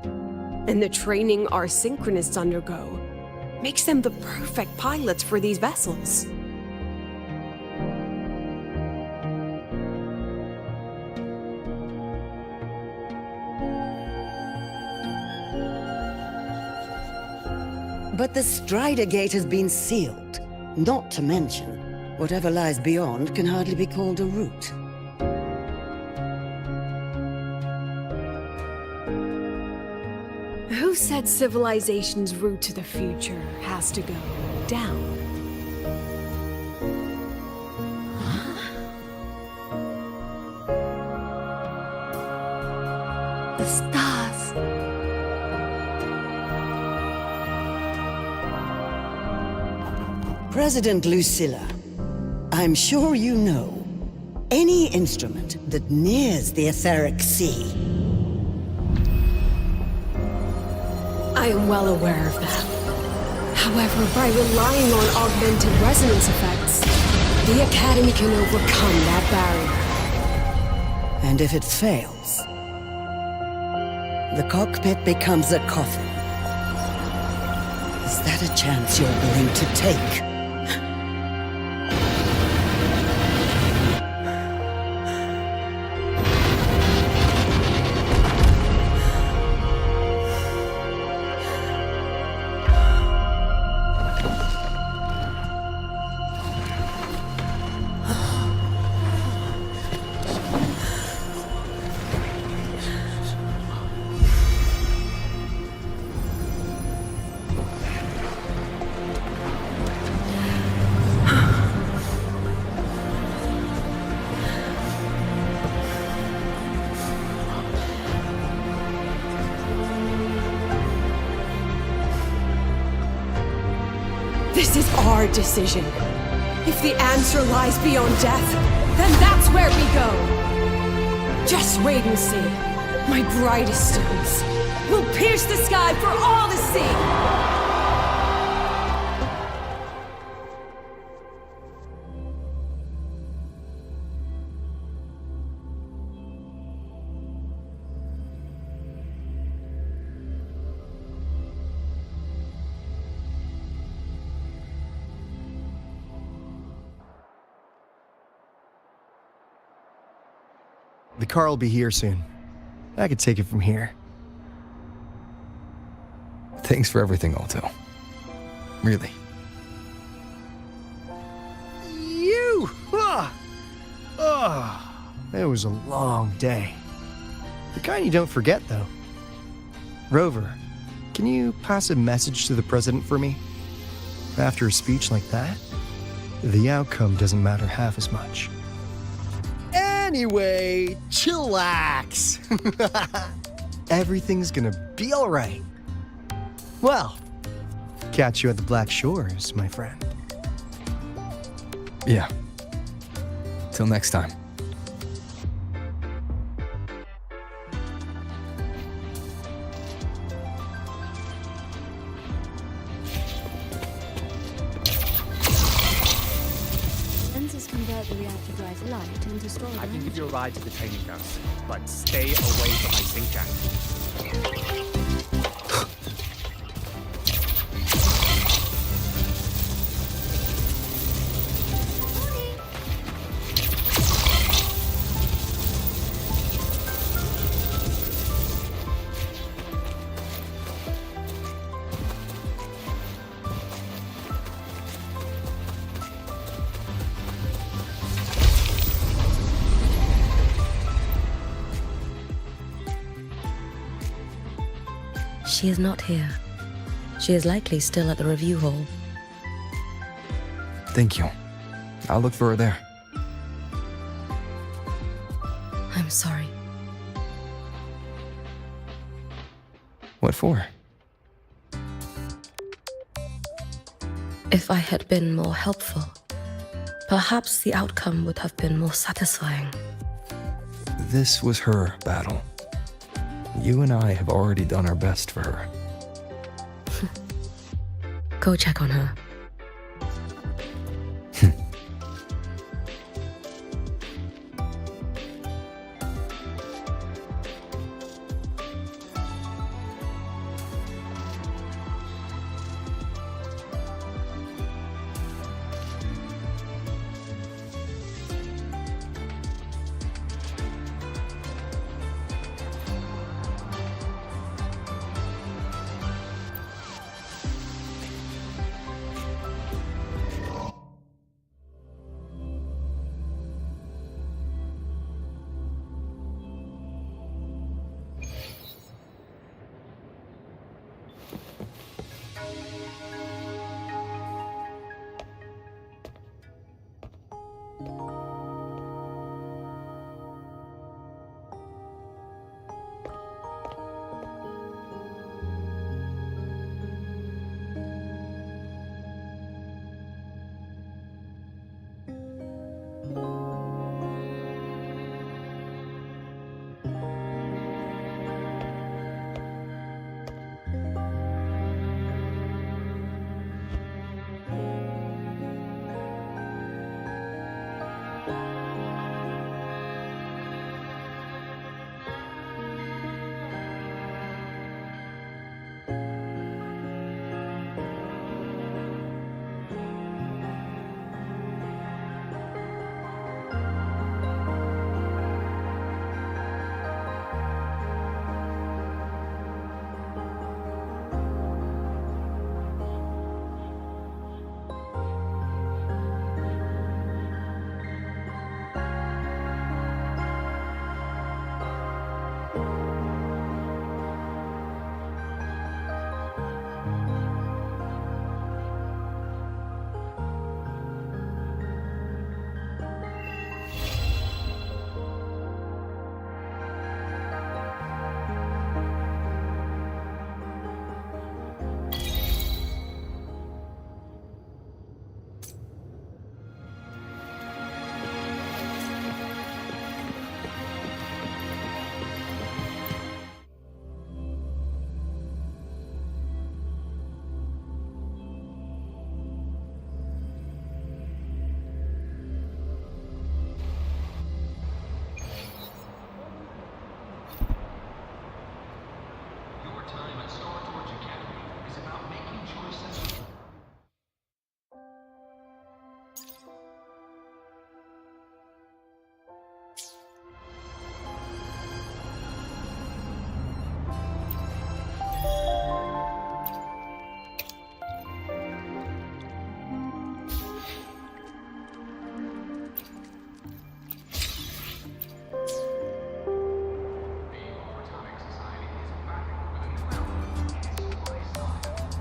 And the training our Synchronists undergo makes them the perfect pilots for these vessels. But the Strider Gate has been sealed. Not to mention, whatever lies beyond can hardly be called a route. Who said civilization's route to the future has to go down? The stars. President Lucilla, I'm sure you know, any instrument that nears the etheric sea. I am well aware of that. However, by relying on augmented resonance effects, the Academy can overcome that barrier. And if it fails, the cockpit becomes a coffin. Is that a chance you're willing to take? This is our decision. If the answer lies beyond death, then that's where we go. Just wait and see. My brightest students will pierce the sky for all to see. The car will be here soon. I could take it from here. Thanks for everything, Alto. Really. You! It was a long day. The kind you don't forget, though. Rover, can you pass a message to the president for me? After a speech like that, the outcome doesn't matter half as much. Anyway, chillax. Everything's gonna be all right. Well, catch you at the Black Shores, my friend. Yeah. Till next time. Lenses convert the reactor drive light into storage. I can give you a ride to the training grounds, but stay away from my sync jack. She is not here. She is likely still at the review hall. Thank you. I'll look for her there. I'm sorry. What for? If I had been more helpful, perhaps the outcome would have been more satisfying. This was her battle. You and I have already done our best for her. Go check on her.